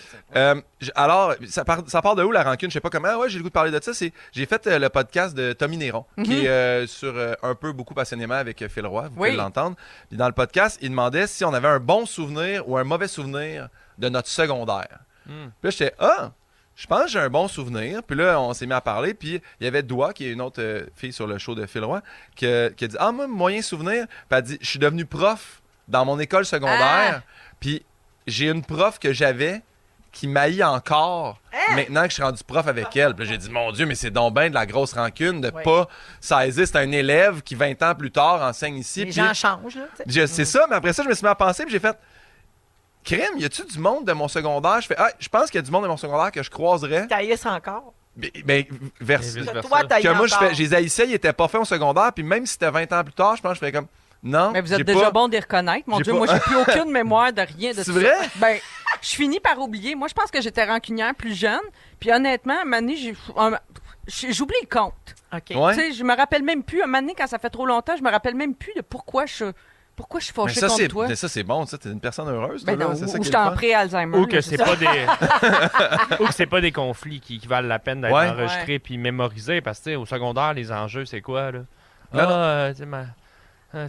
alors, ça part de où la rancune? Je sais pas comment. Ah ouais, j'ai le goût de parler de ça. J'ai fait le podcast de Tommy Néron, qui est sur un peu beaucoup passionnément avec Phil Roy. Vous pouvez l'entendre. Puis dans le podcast, il demandait si on avait un bon souvenir ou un mauvais souvenir de notre secondaire. Puis là, j'étais je pense que j'ai un bon souvenir. Puis là, on s'est mis à parler. Puis il y avait Doua, qui est une autre fille sur le show de Phil Roy, qui a dit moi, moyen souvenir. Puis elle a dit je suis devenu prof dans mon école secondaire. Puis j'ai une prof que j'avais qui m'haït encore maintenant que je suis rendu prof avec elle. Puis là, j'ai dit, mon Dieu, mais c'est donc ben de la grosse rancune de pas saisir. C'est un élève qui, 20 ans plus tard, enseigne ici. Les Puis gens changent, là. tu sais. c'est ça, mais après ça, je me suis mis à penser, puis j'ai fait, crème, y a-tu du monde de mon secondaire? Je pense qu'il y a du monde de mon secondaire que je croiserais. Taillisse encore. Ben, vers... Et vice Que versa. toi, tailles Que moi, je encore. fais, je les haïssais, ils étaient pas faits au secondaire, puis même si c'était 20 ans plus tard, je pense que je ferais comme, non, Mais vous êtes j'ai déjà pas- bon de les reconnaître. Mon j'ai Dieu, pas- moi, j'ai plus aucune mémoire de rien de C'est tout vrai? ça. Ben, je finis par oublier. Moi, je pense que j'étais rancunière plus jeune. Puis honnêtement, à un moment donné, j'oublie le compte. OK. Ouais. Tu sais, je me rappelle même plus. À un moment donné, quand ça fait trop longtemps, je me rappelle même plus de pourquoi je suis Mais fâchée ça, contre toi. mais ça, c'est bon, ça, t'es une personne heureuse, Ben toi, non, là, c'est ça ou qui est j'étais le en fun. pré-Alzheimer. Ou que là, c'est ça. pas des ou que c'est pas des conflits qui valent la peine d'être Ouais. enregistrés puis mémorisés parce que tu sais, au secondaire les enjeux c'est quoi là? Non, non. Tu sais,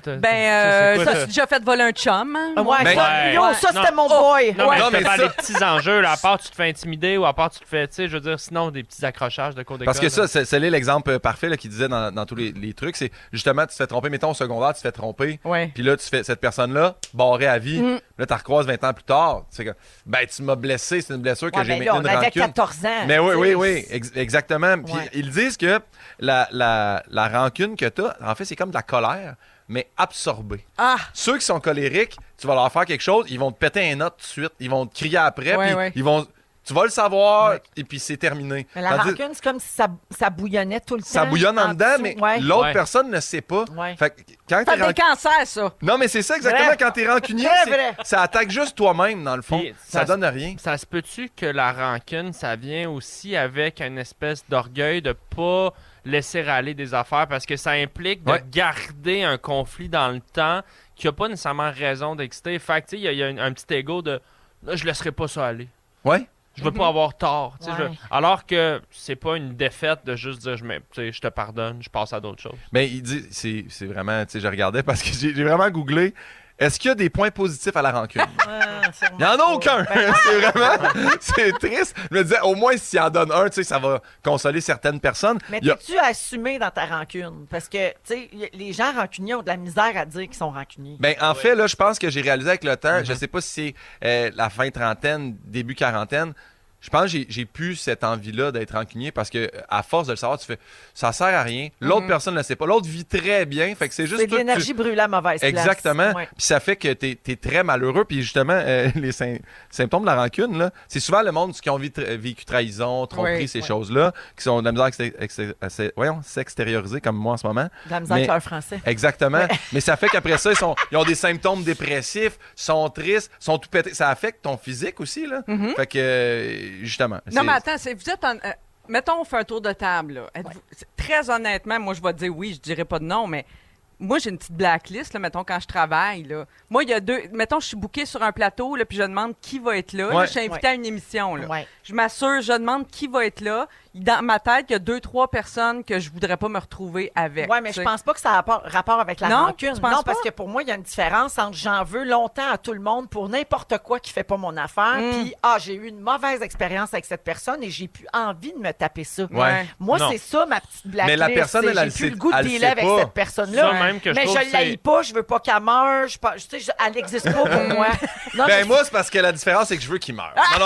c'est Ben, quoi, ça, ça? c'est déjà fait voler un chum. Hein? Ouais, Ben- ça, yo, Ouais. ça, c'était Non. mon boy. Non, mais Non, je te mais parle ça- des petits enjeux, là, à part tu te fais intimider ou à part tu te fais, tu sais, je veux dire, sinon des petits accrochages de cours d'école. Parce que ça, là. c'est l'exemple parfait là, qu'il disait dans tous les trucs. C'est justement, tu te fais tromper, mettons au secondaire, tu te fais tromper. Ouais. Puis là, tu fais cette personne-là barrée à vie. Là, tu la recroises 20 ans plus tard. Tu fais comme, ben, tu m'as blessé, c'est une blessure que Ouais, j'ai ben là, maintenue on une avait rancune. 14 ans. Mais oui, tu oui, sais. oui, exactement. Puis Ouais. ils disent que la rancune que tu as, en fait, c'est comme de la colère, mais absorbée. Ah! Ceux qui sont colériques, tu vas leur faire quelque chose, ils vont te péter un autre tout de suite. Ils vont te crier après, Ouais, puis ouais. ils vont... Tu vas le savoir, Ouais. et puis c'est terminé. Mais la rancune, c'est comme si ça bouillonnait tout le temps. Ça bouillonne en dedans, dessous. mais Ouais. l'autre personne ne sait pas. Ouais. Fait que quand Ça t'es des cancers, ça. Non, mais c'est ça exactement. Vrai. Quand t'es rancunier, Très vrai. ça attaque juste toi-même, dans le fond. Puis, Ça donne rien. Ça se peut-tu que la rancune, ça vient aussi avec une espèce d'orgueil de pas laisser aller des affaires parce que ça implique de Ouais. garder un conflit dans le temps qui a pas nécessairement raison d'exister. Fait que, tu sais, il y a un petit ego de là, je laisserai pas ça aller. Ouais. Je veux pas avoir tort. Tu sais, Ouais. alors que c'est pas une défaite de juste dire je te pardonne, je passe à d'autres choses. Mais il dit, c'est vraiment, tu sais, je regardais parce que j'ai vraiment googlé. Est-ce qu'il y a des points positifs à la rancune? Il n'y en a aucun. C'est vraiment, c'est triste. Je me disais, au moins, s'il en donne un, tu sais, ça va consoler certaines personnes. Mais Il y a- t'es-tu assumé dans ta rancune? Parce que, tu sais, les gens rancuniers ont de la misère à dire qu'ils sont rancuniers. Ben, en fait, là, je pense que j'ai réalisé avec le temps, je sais pas si c'est la fin trentaine, début quarantaine, je pense que j'ai plus cette envie-là d'être rancunier parce que à force de le savoir, tu fais ça sert à rien. L'autre personne ne le sait pas. L'autre vit très bien. Fait que c'est juste C'est de toi que l'énergie brûlée à mauvaise place. Exactement. Ouais. Puis ça fait que t'es très malheureux. Puis justement, les symptômes de la rancune, là, c'est souvent le monde qui ont vécu trahison, tromperie, Oui, ces oui. choses-là, qui sont de la misère à s'extérioriser comme moi en ce moment. De la misère avec Mais- leur français. Exactement. Mais ça fait qu'après ça, ils ont des symptômes dépressifs, sont tristes, sont tout pétés. Ça affecte ton physique aussi, là. Fait que, justement. Non, c'est- mais attends, vous êtes mettons, on fait un tour de table. Là. Très honnêtement, moi, je vais te dire oui, je dirais pas de non, mais moi, j'ai une petite blacklist, là, mettons, quand je travaille. Là. Moi, il y a mettons, je suis bookée sur un plateau, là, puis je demande qui va être là. Ouais. Là, je suis invitée à une émission. Là. Ouais. Je m'assure, je demande qui va être là. Dans ma tête, il y a 2-3 personnes que je voudrais pas me retrouver avec. Oui, mais je pense pas que ça a rapport avec la Non, rancune. tu penses Non, parce pas? que pour moi, il y a une différence entre j'en veux longtemps à tout le monde pour n'importe quoi qui fait pas mon affaire, puis j'ai eu une mauvaise expérience avec cette personne et j'ai plus envie de me taper ça. Ouais. Moi, Non. c'est ça ma petite blacklist. Mais la personne, c'est elle le j'ai plus sait- le goût de elle le dealer sait avec pas. cette personne-là. Ça même que je mais trouve je que l'haïs pas, je veux pas qu'elle meure. Elle n'existe pas pour moi. Non, mais Ben moi, c'est parce que la différence, c'est que je veux qu'il meure. Non, non,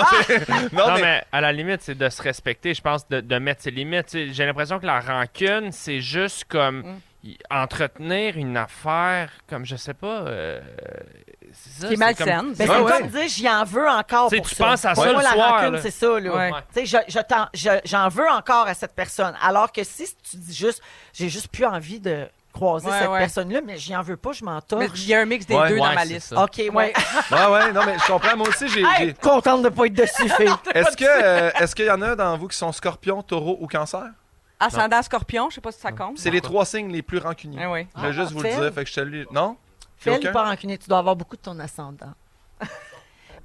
non, Non, mais... mais à la limite, c'est de se respecter, je pense, de mettre ses limites. Tu sais, j'ai l'impression que la rancune, c'est juste comme entretenir une affaire, comme je sais pas. C'est ça, Qui est c'est malsaine. comme- mais c'est Ouais, comme dire j'y en veux encore Tu sais, pour tu ça. penses à Pour ça moi, le la soir, rancune, là. c'est ça. Là. Ouais. Tu sais, j'en veux encore à cette personne. Alors que si tu dis juste, j'ai juste plus envie de croiser Ouais, cette ouais. personne-là, mais j'y en veux pas, je m'en Mais torche. il y a un mix des Ouais. deux dans Ouais, ma c'est liste. ça. OK, ouais. Ouais, non, mais je comprends. Moi aussi, Hey, contente de pas être dessus, fille. Est-ce qu'il y en a dans vous qui sont scorpions, taureaux ou cancer? Ascendant Scorpion, je sais pas si ça compte. C'est les 3 signes les plus rancuniers. Ah oui. Je vais juste vous le Phil? dire. Fait que je te le... Non? Fais aucun? le pas rancunier, tu dois avoir beaucoup de ton ascendant.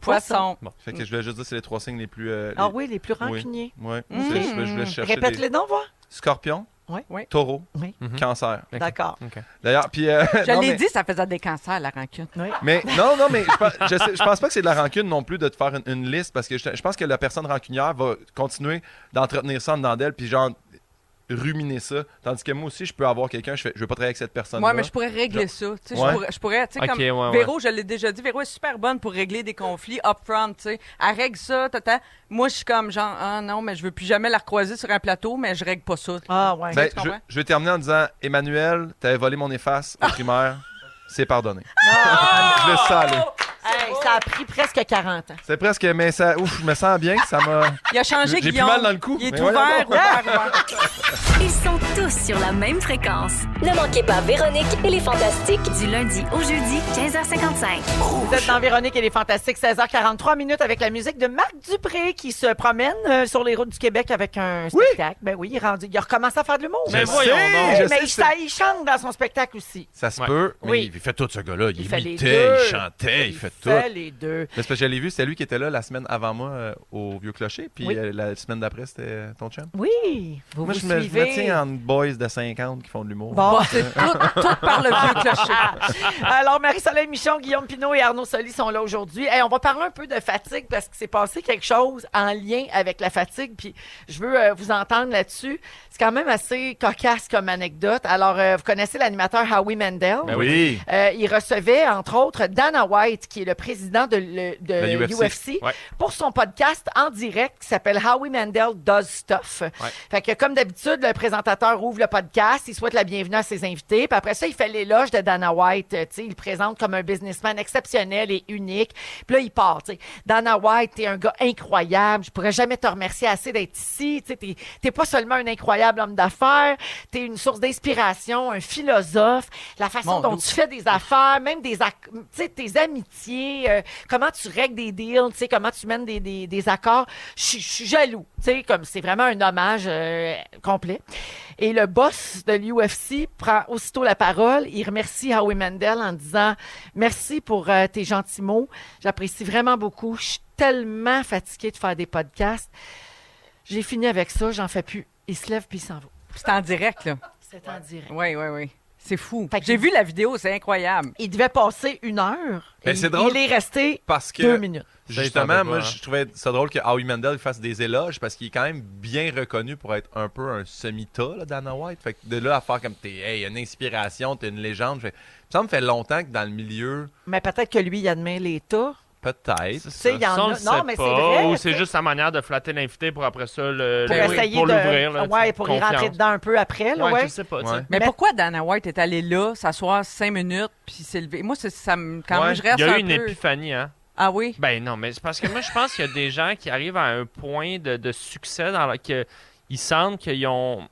Poisson. Fait que je voulais juste dire c'est les 3 signes les plus... Ah oui, les plus rancuniers. Ouais. Mm. Je voulais chercher Répète-les donc, voir. Scorpion, Oui. Oui. taureau, Oui. cancer. Ok. D'accord. Ok. D'ailleurs, puis... Je non, l'ai mais- dit, ça faisait des cancers, la rancune. Oui. Mais non, mais je pense pas que c'est de la rancune non plus de te faire une liste parce que je pense que la personne rancunière va continuer d'entretenir ça en dedans d'elle puis genre ruminer ça. Tandis que moi aussi, je peux avoir quelqu'un, je veux pas travailler avec cette personne-là. Moi, mais je pourrais régler ça. Tu sais, Ouais. je pourrais, tu sais, Ok, comme ouais, ouais. Véro, je l'ai déjà dit, Véro est super bonne pour régler des conflits upfront, tu sais. Elle règle ça, tata. Moi, je suis comme genre, ah non, mais je veux plus jamais la recroiser sur un plateau, mais je règle pas ça. Ah ouais. Ben, Tu comprends? je vais terminer en disant Emmanuel, t'avais volé mon efface au primaire, c'est pardonné. Ah! Je laisse ça aller. Hey, ça a pris presque 40 ans. C'est presque, mais ça, ouf, je me sens bien, ça m'a. Il a changé, J'ai plus Guillaume. mal dans le cou, Il est mais ouvert, voilà. ouvert. Ils sont tous sur la même fréquence. Ne manquez pas Véronique et les Fantastiques. Du lundi au jeudi, 15h55. Vous êtes dans Véronique et les Fantastiques, 16h43 minutes avec la musique de Marc Dupré qui se promène sur les routes du Québec avec un spectacle. Ben oui, il a recommencé à faire de l'humour. Mais Je voyons sais, donc. je mais sais, il chante dans son spectacle aussi. Ça se Ouais. peut, mais Oui. il fait tout ce gars-là. Il fait les imitait, deux. il chantait, il fait tout. fait les deux. C'est parce que je l'ai vu, c'était lui qui était là la semaine avant moi au Vieux Clocher, puis Oui. la semaine d'après, c'était ton chum. Oui, vous Moi, vous je me suivez. tiens en boys de 50 qui font de l'humour. Bon. Bon, c'est tout par le vieux clocher. Alors, Marie-Soleil Michon, Guillaume Pinault et Arnaud Soli sont là aujourd'hui. Hey, on va parler un peu de fatigue parce qu'il s'est passé quelque chose en lien avec la fatigue. Puis, je veux vous entendre là-dessus. C'est quand même assez cocasse comme anecdote. Alors, vous connaissez l'animateur Howie Mandel. Ben oui. Il recevait, entre autres, Dana White, qui est le président de Le UFC, Ouais. pour son podcast en direct qui s'appelle Howie Mandel Does Stuff. Fait que comme d'habitude, le présentateur ouvre le podcast, il souhaite la bienvenue à ses invités, puis après ça, il fait l'éloge de Dana White. Tu sais, il le présente comme un businessman exceptionnel et unique. Puis là, il part. Tu sais, Dana White, t'es un gars incroyable. Je pourrais jamais te remercier assez d'être ici. Tu sais, t'es pas seulement un incroyable homme d'affaires, t'es une source d'inspiration, un philosophe. La façon dont tu fais des affaires, même tu sais, tes amitiés, comment tu règles des deals, tu sais, comment tu mènes des accords. Je suis jaloux. Tu sais, comme c'est vraiment un hommage complet. Et le boss de l'UFC prend aussitôt la parole. Il remercie Howie Mandel en disant « Merci pour tes gentils mots. J'apprécie vraiment beaucoup. Je suis tellement fatiguée de faire des podcasts. J'ai fini avec ça. J'en fais plus. » Il se lève puis il s'en va. C'est en direct, là. C'est en direct. Oui. C'est fou. Fait que- J'ai vu la vidéo, c'est incroyable. Il devait passer 1 heure. Mais Et c'est drôle Il est resté parce que 2 minutes. justement, moi, pas, je trouvais ça drôle que Howie Mandel fasse des éloges parce qu'il est quand même bien reconnu pour être un peu un semi-tas, là, Dana White. Fait que de là à faire comme t'es une inspiration, t'es une légende. Ça me fait longtemps que dans le milieu, Mais peut-être que lui, il admet l'État. peut-être. C'est sais, il y en ça, on a- le non, sait mais c'est pas, vrai, ou tu c'est sais. juste sa manière de flatter l'invité pour après ça Pour essayer pour de... l'ouvrir. là, Ouais, tu sais, pour y rentrer confiance. dedans un peu après, là, Ouais, ouais. je sais pas. tu sais. Ouais. Mais Mais- pourquoi Dana White est allé là, s'asseoir 5 minutes, puis s'est levé? Moi, quand même, je reste Il y a un eu une peu... épiphanie, hein? Ah oui? Ben non, mais c'est parce que moi, je pense qu'il y a des gens qui arrivent à un point de succès dans que ils sentent qu'ils ont...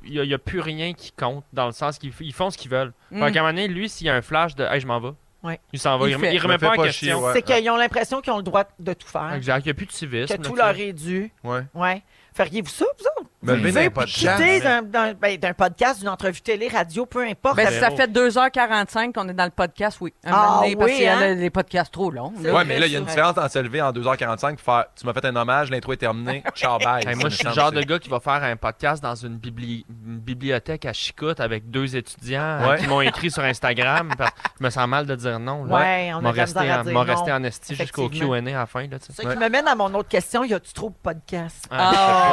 Il n'y a plus rien qui compte, dans le sens qu'ils font ce qu'ils veulent. Mm. Fait qu'à un moment donné, lui, s'il y a un flash de « Hey, je m'en vais Ouais. il s'en va. Il Il remet, fait. il remet Me pas fait en pas chier, question. ouais. C'est qu'ils ont l'impression qu'ils ont le droit de tout faire. Exact. Il n'y a plus de civisme. Que là, tout tu sais. leur est dû. Ouais. Ouais. Feriez-vous ça, vous autres? Me lever dans Vous un podcast. quitter d'un podcast, d'une entrevue télé, radio, peu importe. Ben, Zéro. ça fait 2h45 qu'on est dans le podcast, oui. Un Ah moment donné, parce oui, qu'il y en a hein? des podcasts trop longs. C'est là. Ouais, mais là, il y a une Ouais. différence entre se lever en 2h45 et faire tu m'as fait un hommage, l'intro est terminée, ciao, bye. Hey, moi, je suis le genre de gars qui va faire un podcast dans une bibliothèque à Chicoute avec 2 étudiants Ouais. qui m'ont écrit sur Instagram. Parce que je me sens mal de dire non. Là. Ouais, on a M'a de la resté, misère à dire m'a non. resté en esti jusqu'au Effectivement. Q&A à la fin. Là, tu sais. Ce qui me mène à mon autre question, y a-tu trop de podcasts? Ah,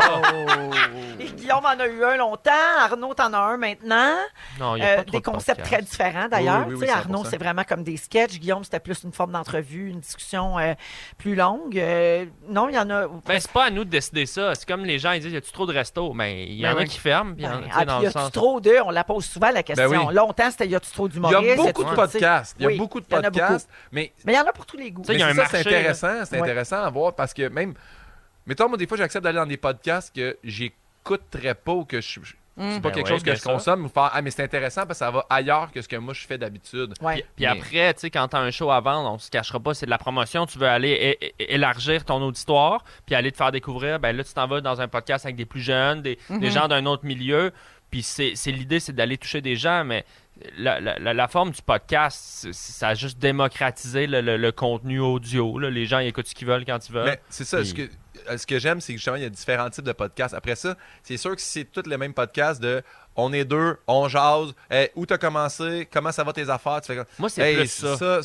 Et Guillaume en a eu un longtemps, Arnaud t'en as un maintenant. non, il y a pas trop Des de concepts podcasts. très différents d'ailleurs. Oui, oui, Tu sais, 100%. Arnaud, c'est vraiment comme des sketchs. Guillaume, c'était plus une forme d'entrevue, une discussion plus longue. Non, il y en a. Ben, c'est pas à nous de décider ça. C'est comme les gens ils disent y a-tu trop de restos? Ben, il y en Ben a oui. qui ferment. Puis il y en a, tu sais, dans y le a-tu sens. trop de? On la pose souvent la question. Ben oui. Longtemps, c'était y a-tu trop Il y d'humoristes? a beaucoup de Y a-tu- podcasts. Il y a Oui, beaucoup de il y en a podcasts. Mais Mais il y en a pour tous les goûts. Tu sais, il y mais a un c'est ça, c'est marché, intéressant. C'est Ouais. intéressant à voir parce que même. Mettons, moi, des fois, j'accepte d'aller dans des podcasts que j'écouterais pas ou que c'est pas Ben quelque ouais, chose que bien je sûr. consomme ou faire ah mais c'est intéressant parce que ça va ailleurs que ce que moi je fais d'habitude. Ouais. Puis Mais- après, tu sais, quand t'as un show à vendre, on se cachera pas, c'est de la promotion. Tu veux aller élargir ton auditoire, puis aller te faire découvrir. Ben là, tu t'en vas dans un podcast avec des plus jeunes, des gens d'un autre milieu. Puis l'idée, c'est d'aller toucher des gens, mais la forme du podcast, ça a juste démocratisé le contenu audio. Là. Les gens ils écoutent ce qu'ils veulent quand ils veulent. Mais c'est ça, Puis- ce que j'aime, c'est que justement, il y a différents types de podcasts. Après ça, c'est sûr que si c'est tous les mêmes podcasts de on est deux, on jase, où t'as commencé, comment ça va tes affaires, tu fais comme Moi, c'est plus ça.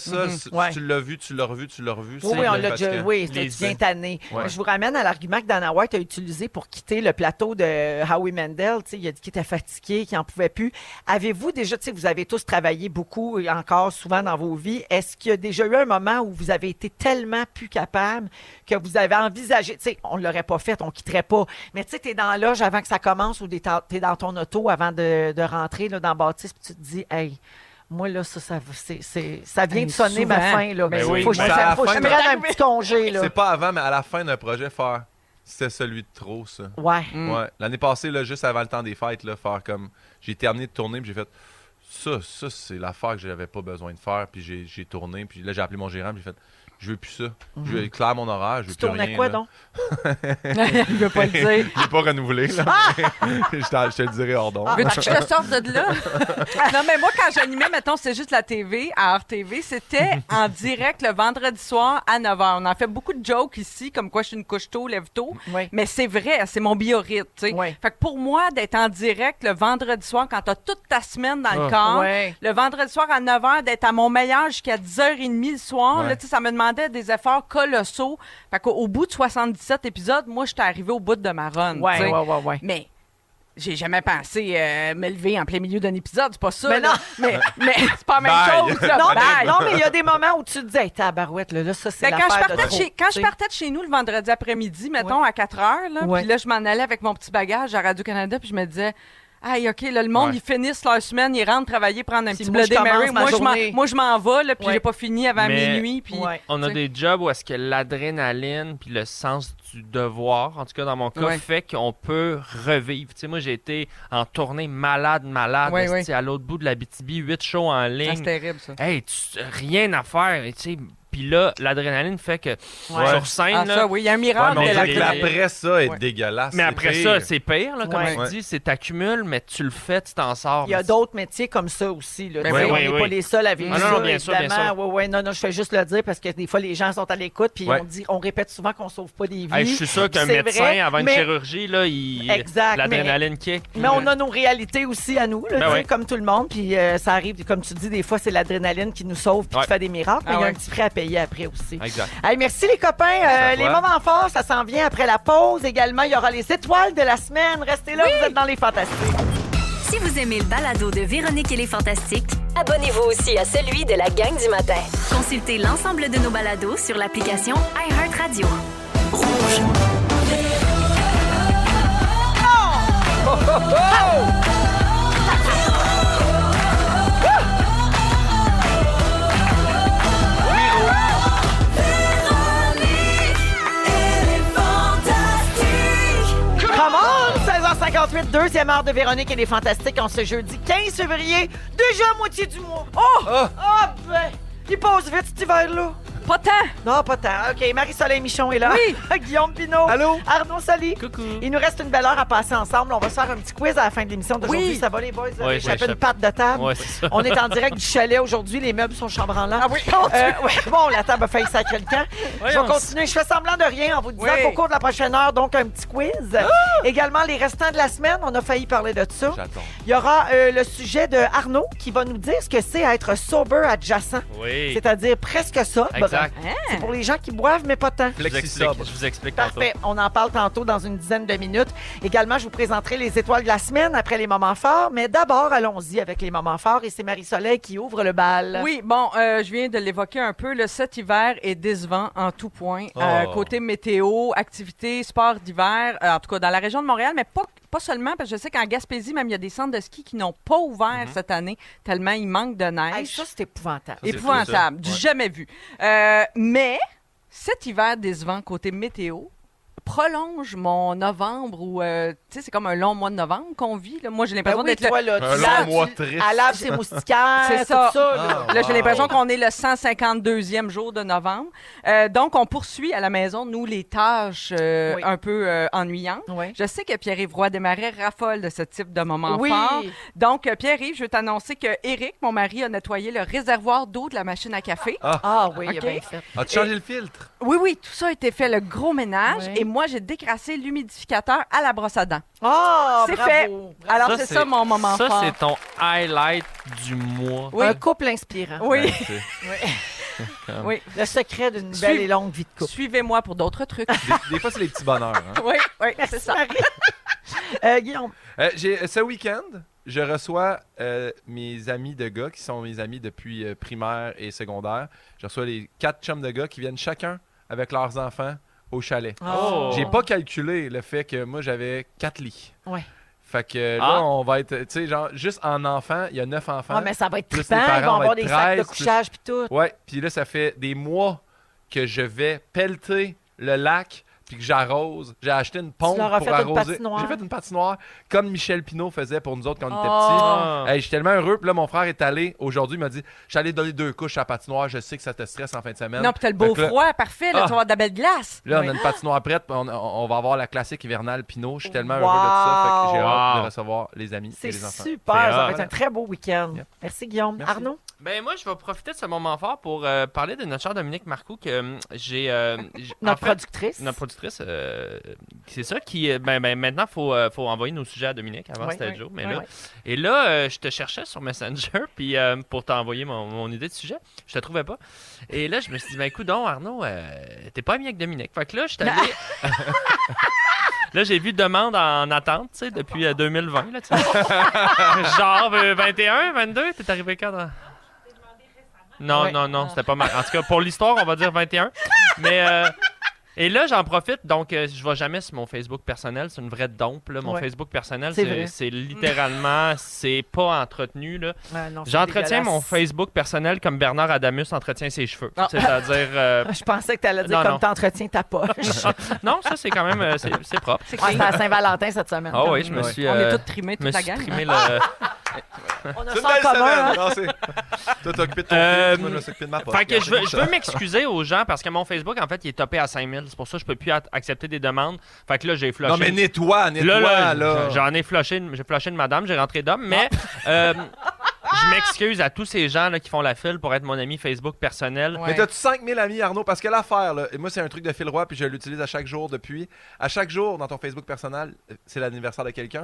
Ouais. tu l'as vu, tu l'as revu, tu l'as revu. Oui, c'est oui, on bien l'a déjà. fatigant. Oui, Les tu viens tanné. Ouais. Je vous ramène à l'argument que Dana White a utilisé pour quitter le plateau de Howie Mandel. Tu sais, il a dit qu'il était fatigué, qu'il n'en pouvait plus. Avez-vous déjà, tu sais, vous avez tous travaillé beaucoup et encore souvent dans vos vies. Est-ce qu'il y a déjà eu un moment où vous avez été tellement plus capable que vous avez envisagé, tu sais, on ne l'aurait pas fait, on ne quitterait pas. Mais tu sais, tu es dans la loge avant que ça commence ou tu es dans ton auto avant de rentrer là, dans Baptiste puis tu te dis, hey, moi, là, ça vient de sonner ma souvent. fin. Là. Ben oui, faut que je mais me à la faut que je fin me de- prenne un petit congé. Là. C'est pas avant, mais à la fin d'un projet, faire c'était celui de trop, ça. Ouais. Ouais. L'année passée, là, juste avant le temps des fêtes, là, faire comme. J'ai terminé de tourner, puis j'ai fait. Ça, c'est l'affaire que j'avais pas besoin de faire, puis j'ai tourné, puis là, j'ai appelé mon gérant, puis j'ai fait. Je veux plus ça. Je veux éclairer mon horaire, je veux Tu plus rien. tournais quoi, là. donc? Il veut pas le dire. Je l'ai pas renouvelé, là. Je te le dirai hors d'onde. Veux-tu que je te sorte de là? Non, mais moi, quand j'animais, mettons, c'est juste la TV, à RTV, c'était en direct le vendredi soir à 9h. On en fait beaucoup de jokes ici, comme quoi je suis une couche tôt, lève tôt. Oui. Mais c'est vrai, c'est mon biorhythme, tu sais. Oui. Fait que pour moi, d'être en direct le vendredi soir, quand t'as toute ta semaine dans le Ah. corps, Ouais. le vendredi soir à 9h, d'être à mon meilleur jusqu'à 10h30 le soir, Ouais. là, tu sais, ça me demandait des efforts colossaux. Fait qu'au bout de 77 épisodes, moi, j'étais arrivée au bout de ma run, tu Ouais, sais. ouais. Mais j'ai jamais pensé me lever en plein milieu d'un épisode, c'est pas ça. Mais là. non. Mais c'est pas la même Bye. chose. Là. Non, Bye. mais il y a des moments où tu te dis, hey, tabarouette, là, ça, c'est Ben, quand l'affaire de trop. je partais de chez nous le vendredi après-midi, mettons, à 4 heures, là, Ouais. puis là, je m'en allais avec mon petit bagage à Radio-Canada, puis je me disais, hey, OK, là, le monde, Ouais. ils finissent leur semaine, ils rentrent travailler, prendre un Puis petit moi, je Bloody Mary. commence ma journée. Moi, je m'en vais, là, puis Ouais. j'ai pas fini avant Mais- minuit. Puis, Ouais. On a tu sais. des jobs où est-ce que l'adrénaline puis le sens du devoir, en tout cas dans mon cas, Ouais. fait qu'on peut revivre. Tu sais, moi, j'ai été en tournée malade, Ouais, esti, à l'autre bout de la BTB, 8 shows en Ah, ligne. c'est terrible, ça. Hey, rien à faire, tu sais. Puis là, l'adrénaline fait que Ouais. sur scène, Ah, là, ça, oui, il y a un Ouais, miracle mais on de dirait que l'adrénaline. après ça est Ouais. dégueulasse. mais c'est après pire. ça, c'est pire, là, comme Ouais. tu dis, c'est t'accumules, mais tu le fais, tu t'en sors. Il y a mais d'autres métiers comme ça aussi. Là. Ben Tu sais, oui, on oui, n'est oui. pas les seuls à vivre Ah non, ça, non, bien sûr, bien évidemment. sûr. Ouais, non, je fais juste le dire parce que des fois, les gens sont à l'écoute puis Ouais. on répète souvent qu'on sauve pas des vies. Hey, je suis sûr qu'un C'est médecin, vrai, avant une mais- chirurgie, là, Exact, l'adrénaline kick. Mais on a nos réalités aussi à nous, là, Ben tu sais, ouais. comme tout le monde. Puis ça arrive, comme tu dis, des fois, c'est l'adrénaline qui nous sauve puis Ouais. qui fait des miracles. Mais Ah il y a ouais. un petit prix à payer après aussi. Exact. Hey, merci les copains. à Les toi. moments forts, ça s'en vient après la pause. Également, il y aura les étoiles de la semaine. Restez là, vous êtes dans les fantastiques. Si vous aimez le balado de Véronique et les Fantastiques, Abonnez-vous aussi à celui de la gang du matin. consultez l'ensemble de nos balados sur l'application iHeartRadio. Come on! 16h58, deuxième heure de Véronique et les Fantastiques en ce jeudi 15 février. Déjà à moitié du mois. Oh! Ah ben! Il passe vite cet hiver-là. Pas tant. Non, pas tant. OK, Marie-Soleil Michon est là. Oui. Guillaume Pinot. Allô? Arnaud Soli. Coucou. Il nous reste une belle heure à passer ensemble. On va se faire un petit quiz à la fin de l'émission d'aujourd'hui. Oui. Ça va, les boys? Vous Oui, avez échappé oui, une patte de table. Ouais, c'est ça. On est en direct du chalet aujourd'hui. Les meubles sont chambranlants. Ah oui. Ouais, bon, la table a failli sacrer le camp. Je vais Voyons. continuer. Je fais semblant de rien en vous disant Oui. qu'au cours de la prochaine heure, donc un petit quiz. Également, les restants de la semaine. On a failli parler de ça. J'attends. Il y aura le sujet de Arnaud qui va nous dire ce que c'est être sober adjacent. Oui. C'est-à-dire presque ça. Exact. C'est pour les gens qui boivent, mais pas tant. Je vous explique, je vous explique tantôt. Parfait. On en parle tantôt dans une dizaine de minutes. Également, je vous présenterai les étoiles de la semaine après les moments forts. Mais d'abord, allons-y avec les moments forts. Et c'est Marie-Soleil qui ouvre le bal. Oui, bon, je viens de l'évoquer un peu. Cet hiver est décevant en tout point. Côté météo, activités, sport d'hiver, en tout cas dans la région de Montréal, mais pas seulement, parce que je sais qu'en Gaspésie, même, il y a des centres de ski qui n'ont pas ouvert cette année, tellement il manque de neige. Hey, ça, c'est épouvantable. c'est Épouvantable, fou, du ça. Ouais. jamais vu. Mais cet hiver décevant côté météo prolonge mon novembre où, tu sais, c'est comme un long mois de novembre qu'on vit. Là. Moi, j'ai Ben l'impression oui, d'être... toi, là, Un tu long laves- mois tu- triste. Elle lave ses moustiquaires, C'est tout ça. ça. là. Ah, Là, j'ai wow. l'impression qu'on est le 152e jour de novembre. Donc, on poursuit à la maison, nous, les tâches Oui. un peu ennuyantes. Oui. Je sais que Pierre-Yves Roy Desmarais raffole de ce type de moment Oui. fort. Donc, Pierre-Yves, je veux t'annoncer que Éric, mon mari, a nettoyé le réservoir d'eau de la machine à café. Ah oui, il a OK. bien fait. As-tu changé le filtre? Oui, oui, tout ça a été fait, le gros ménage. Oui. Et moi, j'ai décrassé l'humidificateur à la brosse à dents. Ah, C'est bravo. fait. Bravo. Alors, c'est ça mon moment Ça, fort. c'est ton highlight du mois. Oui. Un couple inspirant. Oui, Ben, c'est- oui. Le secret d'une Suis- belle et longue vie de couple. Suivez-moi pour d'autres trucs. des fois, c'est les petits bonheurs. Hein? Oui, oui, c'est ça. Guillaume. Ce week-end, je reçois mes amis de gars qui sont mes amis depuis primaire et secondaire. Je reçois les 4 chums de gars qui viennent chacun avec leurs enfants au chalet. Oh. J'ai pas calculé le fait que moi, j'avais 4 lits. Ouais. Fait que là, Ah. on va être, tu sais, genre, juste en enfants, il y a 9 enfants. Ah, mais ça va être Plus trippant. les parents, Ils vont on va avoir être des sacs de 13, couchage puis tout. Ouais, puis là, ça fait des mois que je vais pelleter le lac puis que j'arrose. J'ai acheté une pompe leur as pour fait une arroser. patinoire. J'ai fait une patinoire comme Michel Pinot faisait pour nous autres quand on était Oh. petits. Hey, je suis tellement heureux. Puis là, mon frère est allé aujourd'hui, il m'a dit « Je suis allé donner 2 couches à la patinoire. Je sais que ça te stresse en fin de semaine. » Non, puis t'as le beau Fait que là- froid, parfait. Là, Ah. tu vas avoir de la belle glace. Là, Oui. on a une patinoire prête. Puis on va avoir la classique hivernale Pinot. Je suis tellement Wow. heureux de ça. Fait que j'ai hâte Wow. de recevoir les amis C'est et les enfants. super. C'est Ça va hot. être un très beau week-end. Yep. Merci, Guillaume. Merci. Arnaud? Ben moi, je vais profiter de ce moment fort pour parler de notre cher Dominique Marcoux que j'ai... Notre en fait, productrice. Notre productrice, c'est ça qui... Ben, maintenant, faut envoyer nos sujets à Dominique. Avant, Oui, c'était oui, Joe. Mais oui, là, oui. Et là, je te cherchais sur Messenger puis pour t'envoyer mon idée de sujet. Je te trouvais pas. Et là, je me suis dit, ben écoute donc, Arnaud, t'es pas ami avec Dominique. Fait que là, je suis allé... Là, j'ai vu demande en attente, tu sais, depuis 2020, là, tu sais. Genre 21, 22, t'es arrivé quand? Non, c'était pas mal. En tout cas, pour l'histoire, on va dire 21. Mais... Et là, j'en profite, donc je vais jamais sur mon Facebook personnel, c'est une vraie dompe. Là. Mon Facebook personnel, c'est littéralement, c'est pas entretenu. Là. J'entretiens mon Facebook personnel comme Bernard Adamus entretient ses cheveux. C'est-à-dire... Je pensais que tu allais dire comme t'entretiens ta poche. Non, ça, c'est quand même, c'est propre. C'est à Saint-Valentin cette semaine. Ah oui, je me suis... On est tous trimés, toute la gang. On a ça en commun. Toi, t'as occupé de ton fils, moi, je me suis occupé de ma poche. Fait que je veux m'excuser aux gens parce que mon Facebook, en fait, il est topé à 5000. C'est pour ça que je peux plus accepter des demandes. Fait que là, j'ai flushé. Non, mais nettoie. Là. J'en ai flushé. J'ai flushé une madame, j'ai rentré d'homme, mais je m'excuse à tous ces gens là, qui font la file pour être mon ami Facebook personnel. Ouais. Mais t'as-tu 5000 amis, Arnaud? Parce que l'affaire, là, et moi, c'est un truc de Phil Roy, puis je l'utilise à chaque jour depuis. À chaque jour, dans ton Facebook personnel, c'est l'anniversaire de quelqu'un.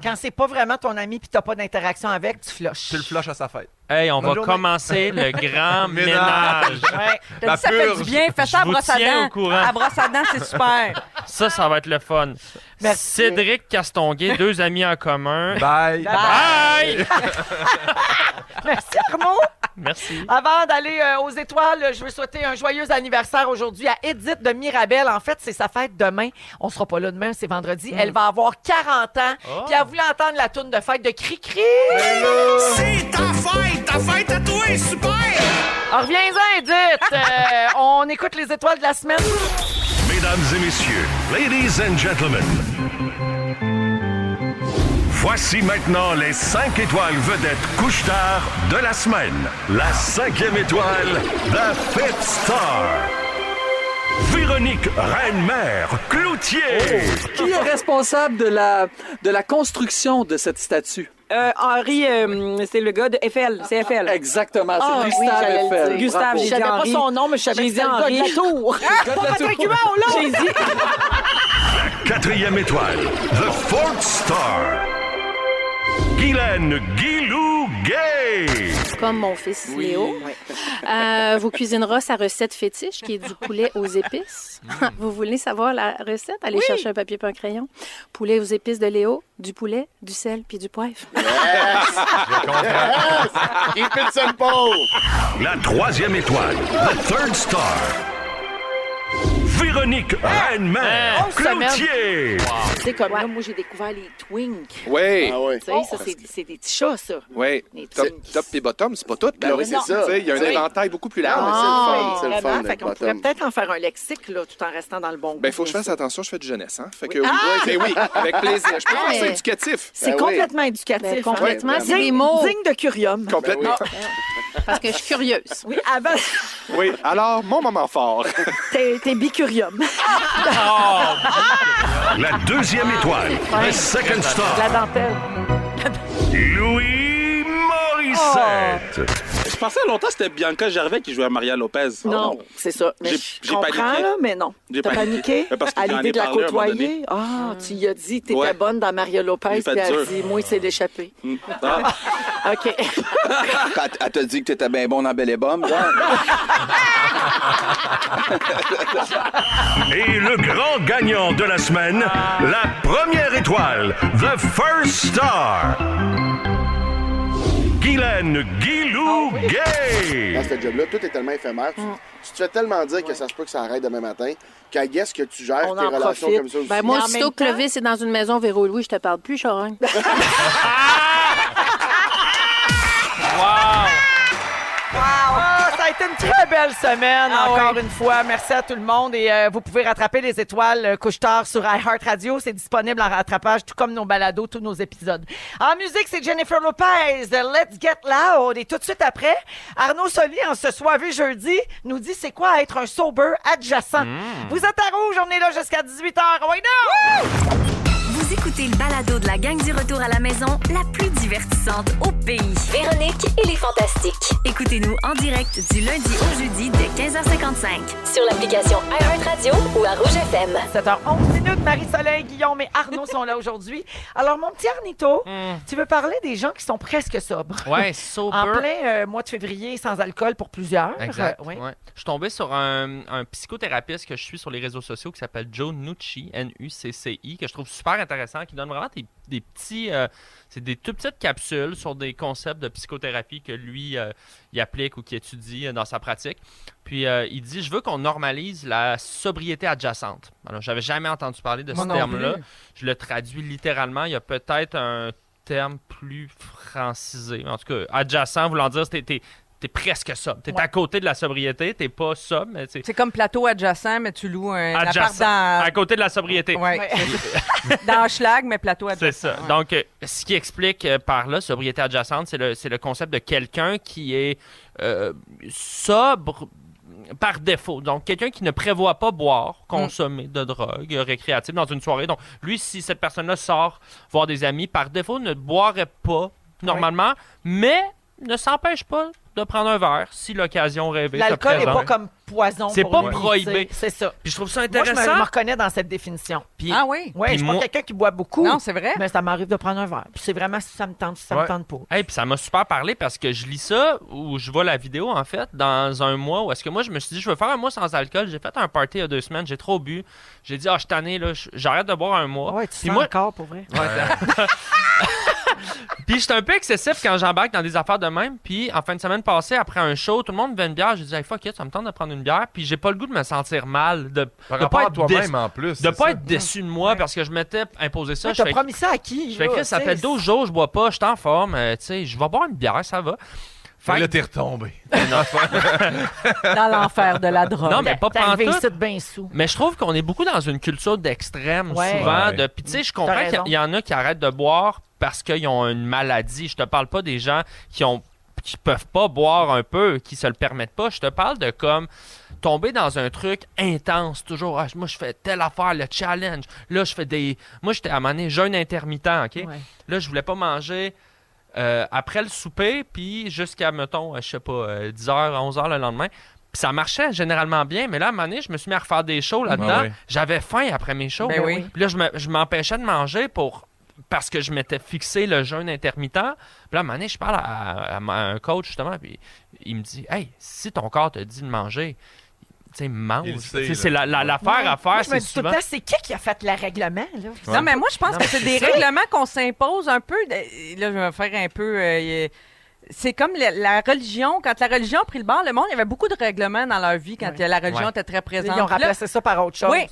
Quand c'est pas vraiment ton ami puis t'as pas d'interaction avec, tu flushes. Tu le flushes à sa fête. Hey, on va commencer le grand ménage. Ouais. Ça fait du bien. Fais ça à brosse à dents. À brosse à dents, c'est super. Ça va être le fun. Merci. Cédric Castonguay, 2 amis en commun. Bye. Bye. Merci, Arnaud. Merci. Avant d'aller aux étoiles, je veux souhaiter un joyeux anniversaire aujourd'hui à Edith de Mirabel. En fait, c'est sa fête demain. On sera pas là demain, c'est vendredi. Elle va avoir 40 ans. Puis elle voulait entendre la toune de fête de Cri-Cri. C'est ta fête à toi, super! Reviens-en, Edith. On écoute les étoiles de la semaine. Mesdames et messieurs, ladies and gentlemen, voici maintenant les 5 étoiles vedettes couche-tard de la semaine. La 5e étoile, The Fifth Star. Véronique Reine-Mère Cloutier. Qui est responsable de la construction de cette statue? Henri, c'est le gars de Eiffel. C'est Eiffel. Exactement, c'est Gustave Eiffel. Gustave, Je savais pas son nom, mais je savais que c'était le gars de la tour. Pas Patrick Huon, là! J'ai dit. La 4e étoile, The Fourth Star. Guylaine Guilou Gay. Comme mon fils Léo, vous cuisinera sa recette fétiche qui est du poulet aux épices. Vous voulez savoir la recette? Allez chercher un papier et un crayon. Poulet aux épices de Léo, du poulet, du sel puis du poivre. Keep it simple! La 3e étoile, The Third Star. Véronique Reine-Mère Cloutier. Tu sais, comme là, moi, j'ai découvert les Twinks. Oui. Tu sais, ça, c'est des petits chats, ça. Oui. Top et bottom, c'est pas tout. Ben oui, c'est ça. Il y a un éventail beaucoup plus large. C'est le fun. Fait qu'on pourrait peut-être en faire un lexique, là, tout en restant dans le bon goût. Ben, il faut que je fasse attention, je fais du jeunesse, hein. Fait que oui, avec plaisir. Je peux faire ça éducatif. C'est complètement éducatif. Complètement, c'est des mots. Digne de curium. Complètement. Parce que je suis curieuse. Oui, avant. Oui, alors, mon moment fort. T'es bicurium. La 2e étoile, The Second Star. La dentelle. Louis Morissette. Je pensais longtemps que c'était Bianca Gervais qui jouait à Maria Lopez. Non, c'est ça. Mais je comprends, là, mais non. T'as paniqué à l'idée de la côtoyer? Ah, tu y as dit que t'étais bonne dans Maria Lopez, puis elle a dit, moi, c'est d'échapper. OK. Elle t'a dit que t'étais bien bon dans Belle et Bombe, Et le grand gagnant de la semaine, la 1e étoile, The First Star. Guylaine Guilou Gay. Dans ce job-là, tout est tellement éphémère. Tu te fais tellement dire que ça se peut que ça arrête demain matin qu'à guess que tu gères tes relations comme ça aussi. Ben moi, aussitôt que Clovis est dans une maison Véro Louis, je te parle plus, Charogne. Ça a été une très belle semaine, encore une fois. Merci à tout le monde. Et vous pouvez rattraper les étoiles couche-tard sur iHeartRadio. C'est disponible en rattrapage, tout comme nos balados, tous nos épisodes. En musique, c'est Jennifer Lopez, Let's Get Loud. Et tout de suite après, Arnaud Soli, en ce soirée jeudi, nous dit c'est quoi être un sober adjacent. Vous êtes à Rouge, on est là jusqu'à 18h. Oui, non! Vous Vous écoutez le balado de la gang du retour à la maison, la plus divertissante au pays. Véronique et les Fantastiques. Écoutez-nous en direct du lundi au jeudi dès 15h55. Sur l'application iHeartRadio ou à Rouge FM. 7h11, Marie-Soleil, Guillaume et Arnaud sont là aujourd'hui. Alors, mon petit Arnito, tu veux parler des gens qui sont presque sobres. Ouais, sober. En plein mois de février, sans alcool pour plusieurs. Exact. Ouais. Je suis tombé sur un psychothérapeute que je suis sur les réseaux sociaux qui s'appelle Joe Nucci, N-U-C-C-I, que je trouve super intéressant, qui donne vraiment des petits... c'est des toutes petites capsules sur des concepts de psychothérapie que lui, il applique ou qu'il étudie dans sa pratique. Puis il dit, je veux qu'on normalise la sobriété adjacente. Alors, j'avais jamais entendu parler de ce terme-là. Je le traduis littéralement. Il y a peut-être un terme plus francisé. En tout cas, adjacent voulant dire que t'es presque sobre. T'es à côté de la sobriété, t'es pas sobre. Mais c'est comme plateau adjacent, mais tu loues un appart à côté de la sobriété. Ouais. Dans Schlag, mais plateau adjacent. C'est ça. Ouais. Donc, ce qui explique par là, sobriété adjacente, c'est le concept de quelqu'un qui est sobre par défaut. Donc, quelqu'un qui ne prévoit pas boire, consommer de drogue récréative dans une soirée. Donc, lui, si cette personne-là sort voir des amis, par défaut, ne boirait pas normalement, mais ne s'empêche pas de prendre un verre si l'occasion rêvée se présente. L'alcool n'est pas comme poison c'est pour pas lui, prohibé. C'est ça. Puis je trouve ça intéressant. Moi, je me reconnais dans cette définition. Puis, ah oui? Oui, je suis pas quelqu'un qui boit beaucoup. Non, c'est vrai. Mais ça m'arrive de prendre un verre. Puis c'est vraiment si ça me tente, si ça me tente pas. Hey, puis ça m'a super parlé parce que je lis ça, ou je vois la vidéo, en fait, dans un mois où est-ce que moi, je me suis dit, je veux faire un mois sans alcool. J'ai fait un party il y a 2 semaines, j'ai trop bu. J'ai dit, je suis tanné, là, j'arrête de boire un mois. Ouais, tu sens encore, pour vrai. Puis j'étais un peu excessif quand j'embarque dans des affaires de même. Puis en fin de semaine passée, après un show, tout le monde me veut une bière. J'ai dit, hey, fuck it, ça me tente de prendre une bière. Puis j'ai pas le goût de me sentir mal, de pas être toi-même en plus. De pas être déçu de moi parce que je m'étais imposé ça. T'as promis ça à qui? Je fais Chris, ça fait 12 jours, je bois pas, je suis en forme. Tu sais, je vais boire une bière, ça va. Fait là, t'es retombé. Dans l'enfer de la drogue. Non, mais pas pantoute. Bien sous. Mais je trouve qu'on est beaucoup dans une culture d'extrême souvent. Puis tu sais, je comprends qu'il y en a qui arrêtent de boire parce qu'ils ont une maladie. Je te parle pas des gens qui peuvent pas boire un peu, qui se le permettent pas. Je te parle de comme tomber dans un truc intense, toujours. Moi, je fais telle affaire, le challenge. Là, je fais des... Moi, j'étais à un moment donné jeûne intermittent, OK? Ouais. Là, je voulais pas manger... après le souper, puis jusqu'à, mettons, je sais pas, 10h, 11h le lendemain. Puis ça marchait généralement bien, mais là, à un moment donné, je me suis mis à refaire des shows là-dedans. J'avais faim après mes shows. Oui. Puis là, je m'empêchais de manger parce que je m'étais fixé le jeûne intermittent. Puis là, à un moment donné, je parle à un coach, justement, puis il me dit « Hey, si ton corps te dit de manger... » Tu sais, mange. C'est l'affaire à faire, c'est souvent... C'est qui a fait le règlement, là? Ouais. Non, mais moi, je pense que c'est des règlements qu'on s'impose un peu. Là, je vais faire un peu... c'est comme la religion. Quand la religion a pris le bord, le monde, il y avait beaucoup de règlements dans leur vie quand la religion était très présente. Ils ont remplacé ça par autre chose. Oui,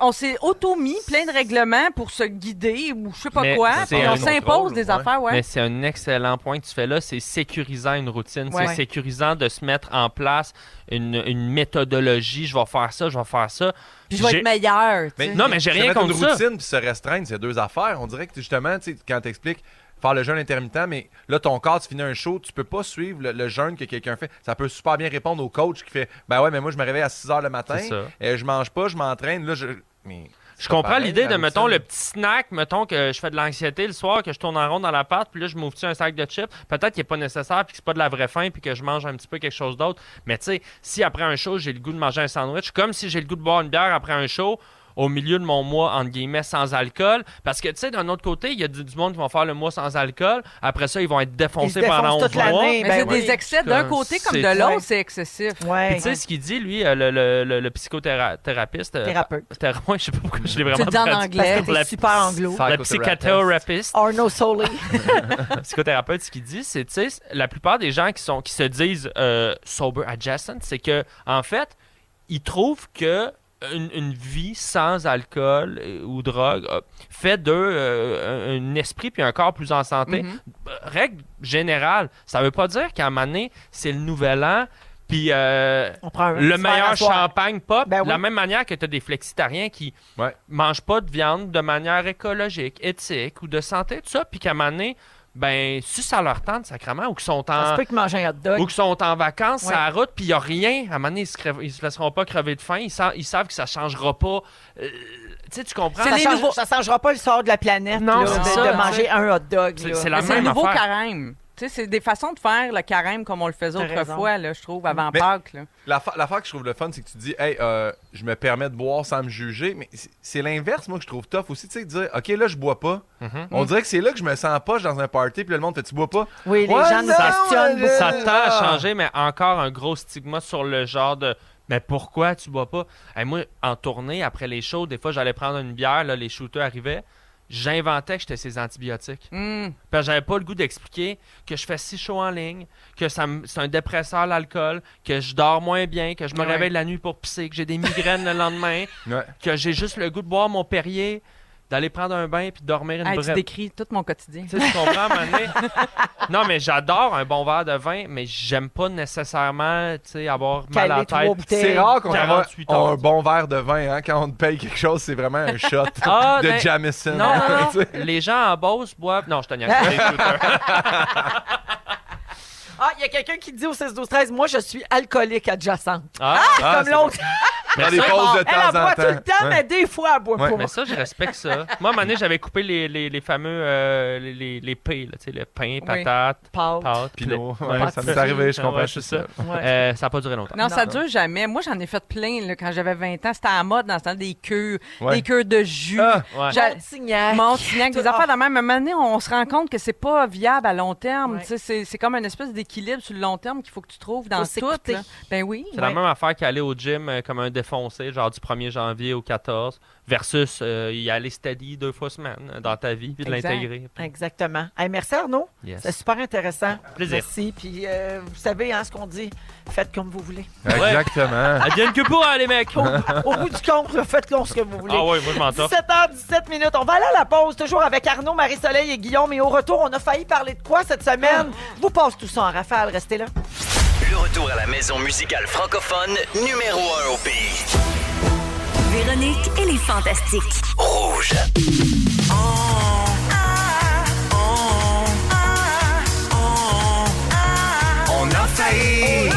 on s'est auto-mis plein de règlements pour se guider ou je sais pas quoi. Puis on s'impose des affaires, Mais c'est un excellent point que tu fais là. C'est sécurisant une routine. C'est sécurisant de se mettre en place une méthodologie. Je vais faire ça, je vais faire ça. Puis je vais être meilleur. Non, mais j'ai rien contre ça. Une routine puis se restreindre, c'est 2 affaires. On dirait que justement, quand tu expliques faire le jeûne intermittent, mais là, ton corps, tu finis un show, tu peux pas suivre le jeûne que quelqu'un fait. Ça peut super bien répondre au coach qui fait « Ben ouais, mais moi, je me réveille à 6h le matin, je mange pas, je m'entraîne, là, Je comprends l'idée de, mettons, le petit snack, mettons que je fais de l'anxiété le soir, que je tourne en rond dans l'appart, puis là, je m'ouvre-tu un sac de chips. Peut-être qu'il n'est pas nécessaire, puis que c'est pas de la vraie faim, puis que je mange un petit peu quelque chose d'autre. Mais tu sais, si après un show, j'ai le goût de manger un sandwich, comme si j'ai le goût de boire une bière après un show, au milieu de mon mois, entre guillemets, sans alcool. Parce que, tu sais, d'un autre côté, il y a du monde qui vont faire le mois sans alcool. Après ça, ils vont être défoncés pendant 11 mois. Mais c'est des excès d'un côté comme de l'autre, c'est excessif. Puis tu sais, ce qu'il dit, lui, le psychothérapeute... Moi, je sais pas pourquoi je l'ai vraiment dit en anglais. C'est super anglo. Le psychothérapeute. Arno Soli. Le psychothérapeute, ce qu'il dit, c'est, tu sais, la plupart des gens qui se disent sober adjacent, c'est que, en fait, ils trouvent que une vie sans alcool ou drogue fait d'eux un esprit puis un corps plus en santé. Règle générale, ça veut pas dire qu'à un moment donné, c'est le nouvel an puis le meilleur champagne pop. De la même manière que tu as des flexitariens qui mangent pas de viande de manière écologique, éthique ou de santé, tout ça, puis qu'à un moment donné, ben, si ça leur tente, sacrément, ou qu'ils sont Ça se peut qu'ils mangent un hot dog. ou qu'ils sont en vacances Ouais. à la route, puis il n'y a rien. À un moment donné, ils se laisseront pas crever de faim. Ils savent que ça ne changera pas. Tu sais, tu comprends? Ça ne changera pas le sort de la planète Non, là, c'est de ça, manger un hot dog. C'est- là. c'est la C'est même le nouveau affaire. carême. Tu sais, c'est des façons de faire le carême comme on le faisait T'as autrefois, là, je trouve, avant Mais- Pâques. Là. L'affaire que je trouve le fun, c'est que tu dis, hey, je me permets de boire sans me juger, mais c'est l'inverse, moi, que je trouve tough aussi, tu sais, de dire, OK, là, je bois pas. On dirait que c'est là que je me sens poche dans un party, puis là, le monde fait, tu bois pas? Oui, les Ouais, gens nous non, questionnent beaucoup. Ça tend à changer, mais encore un gros stigma sur le genre de mais pourquoi tu bois pas? Hey, moi, en tournée, après les shows, des fois, j'allais prendre une bière, là, les shooters arrivaient. J'inventais que j'étais ces antibiotiques. Parce que j'avais pas le goût d'expliquer que je fais si chaud en ligne, que c'est un dépresseur l'alcool, que je dors moins bien, que je me réveille la nuit pour pisser, que j'ai des migraines le lendemain, que j'ai juste le goût de boire mon Perrier, d'aller prendre un bain puis de dormir une Hey, tu brette. décris tout mon quotidien. Tu sais, tu comprends, Mané? Non, mais j'adore un bon verre de vin, mais j'aime pas nécessairement, tu sais, avoir mal à la Caler 3 tête. bouteilles. C'est rare qu'on ait 48 heures. un bon verre de vin, hein? Quand on te paye quelque chose, c'est vraiment un shot de ben, Jameson. Non, Tu sais. les gens en Beauce boivent... Non, je te niaise. Les shooters. Ah, il y a quelqu'un qui dit au 16-12-13, moi, je suis alcoolique adjacente. Ah, comme c'est l'autre. Prends des pauses de Elle, temps elle en boit temps. tout le temps, Ouais. mais des fois, elle boit pas. Mais ça, je respecte ça. Moi, à un moment donné, j'avais coupé les fameux les P, là, tu sais, le pain, patates, pâtes, Pinot. puis Ouais, ça m'est arrivé, je comprends, Ouais, je c'est sais ça. ça. Ça n'a pas duré longtemps. Non, ça dure jamais. Moi, j'en ai fait plein là, quand j'avais 20 ans. C'était à la mode dans ce temps des cures, Ouais. des cures de jus. ouais. Montignac. Montignac, des affaires de même. À un moment donné, on se rend compte que c'est pas viable à long terme. Ouais. Tu sais, c'est comme une espèce d'équilibre sur le long terme qu'il faut que tu trouves dans Faut tout. s'écouter. Là. Ben oui. C'est la même affaire qu'aller au gym comme un défoncé, genre du 1er janvier au 14, versus y aller steady 2 fois semaine dans ta vie, puis de Exact. l'intégrer. Exactement. Hey, merci Arnaud. Yes. C'est super intéressant. Plaisir. Merci. Puis vous savez hein, ce qu'on dit. Faites comme vous voulez. Exactement. Advienne que pour, les mecs! Au bout du compte, là, faites ce que vous voulez. Ah oui, moi je m'entends. 17h17. On va aller à la pause, toujours avec Arnaud, Marie-Soleil et Guillaume. Et au retour, on a failli parler de quoi cette semaine? Je vous passe tout ça en rafale. Restez là. Le retour à la maison musicale francophone numéro 1 au pays. Véronique et les Fantastiques. Rouge. On a failli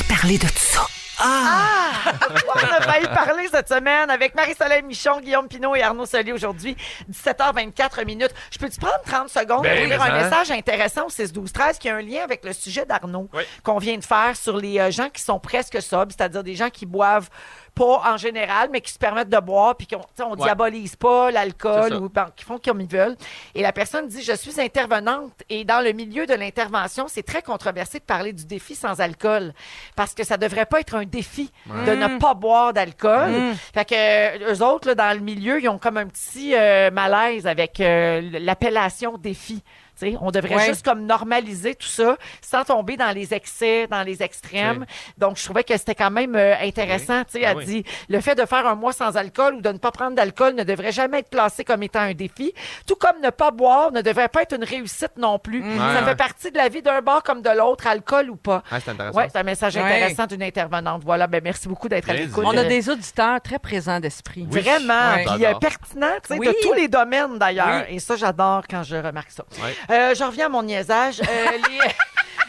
parler de tout ça. On a failli parler cette semaine avec Marie-Soleil Michon, Guillaume Pinault et Arnaud Soli aujourd'hui, 17h24 minutes. Je peux-tu prendre 30 secondes pour lire un message intéressant au 6-12-13 qui a un lien avec le sujet d'Arnaud qu'on vient de faire sur les gens qui sont presque sobres, c'est-à-dire des gens qui boivent pas en général, mais qui se permettent de boire puis on diabolise pas l'alcool ou qui font comme ils veulent. Et la personne dit « Je suis intervenante et dans le milieu de l'intervention, c'est très controversé de parler du défi sans alcool parce que ça devrait pas être un défi de ne pas boire d'alcool. Fait que eux autres, là, dans le milieu, ils ont comme un petit malaise avec l'appellation défi. T'sais, on devrait juste comme normaliser tout ça sans tomber dans les excès, dans les extrêmes. Donc, je trouvais que c'était quand même intéressant. Elle dit, le fait de faire un mois sans alcool ou de ne pas prendre d'alcool ne devrait jamais être classé comme étant un défi. Tout comme ne pas boire ne devrait pas être une réussite non plus. Ça fait partie de la vie d'un bar comme de l'autre, alcool ou pas. C'est intéressant. Oui, c'est un message intéressant d'une intervenante. Voilà, ben merci beaucoup d'être à l'écoute. On a des auditeurs très présents d'esprit. Vraiment. Oui. Puis pertinent, de tous les domaines d'ailleurs. Et ça, j'adore quand je remarque ça. Je reviens à mon niaisage.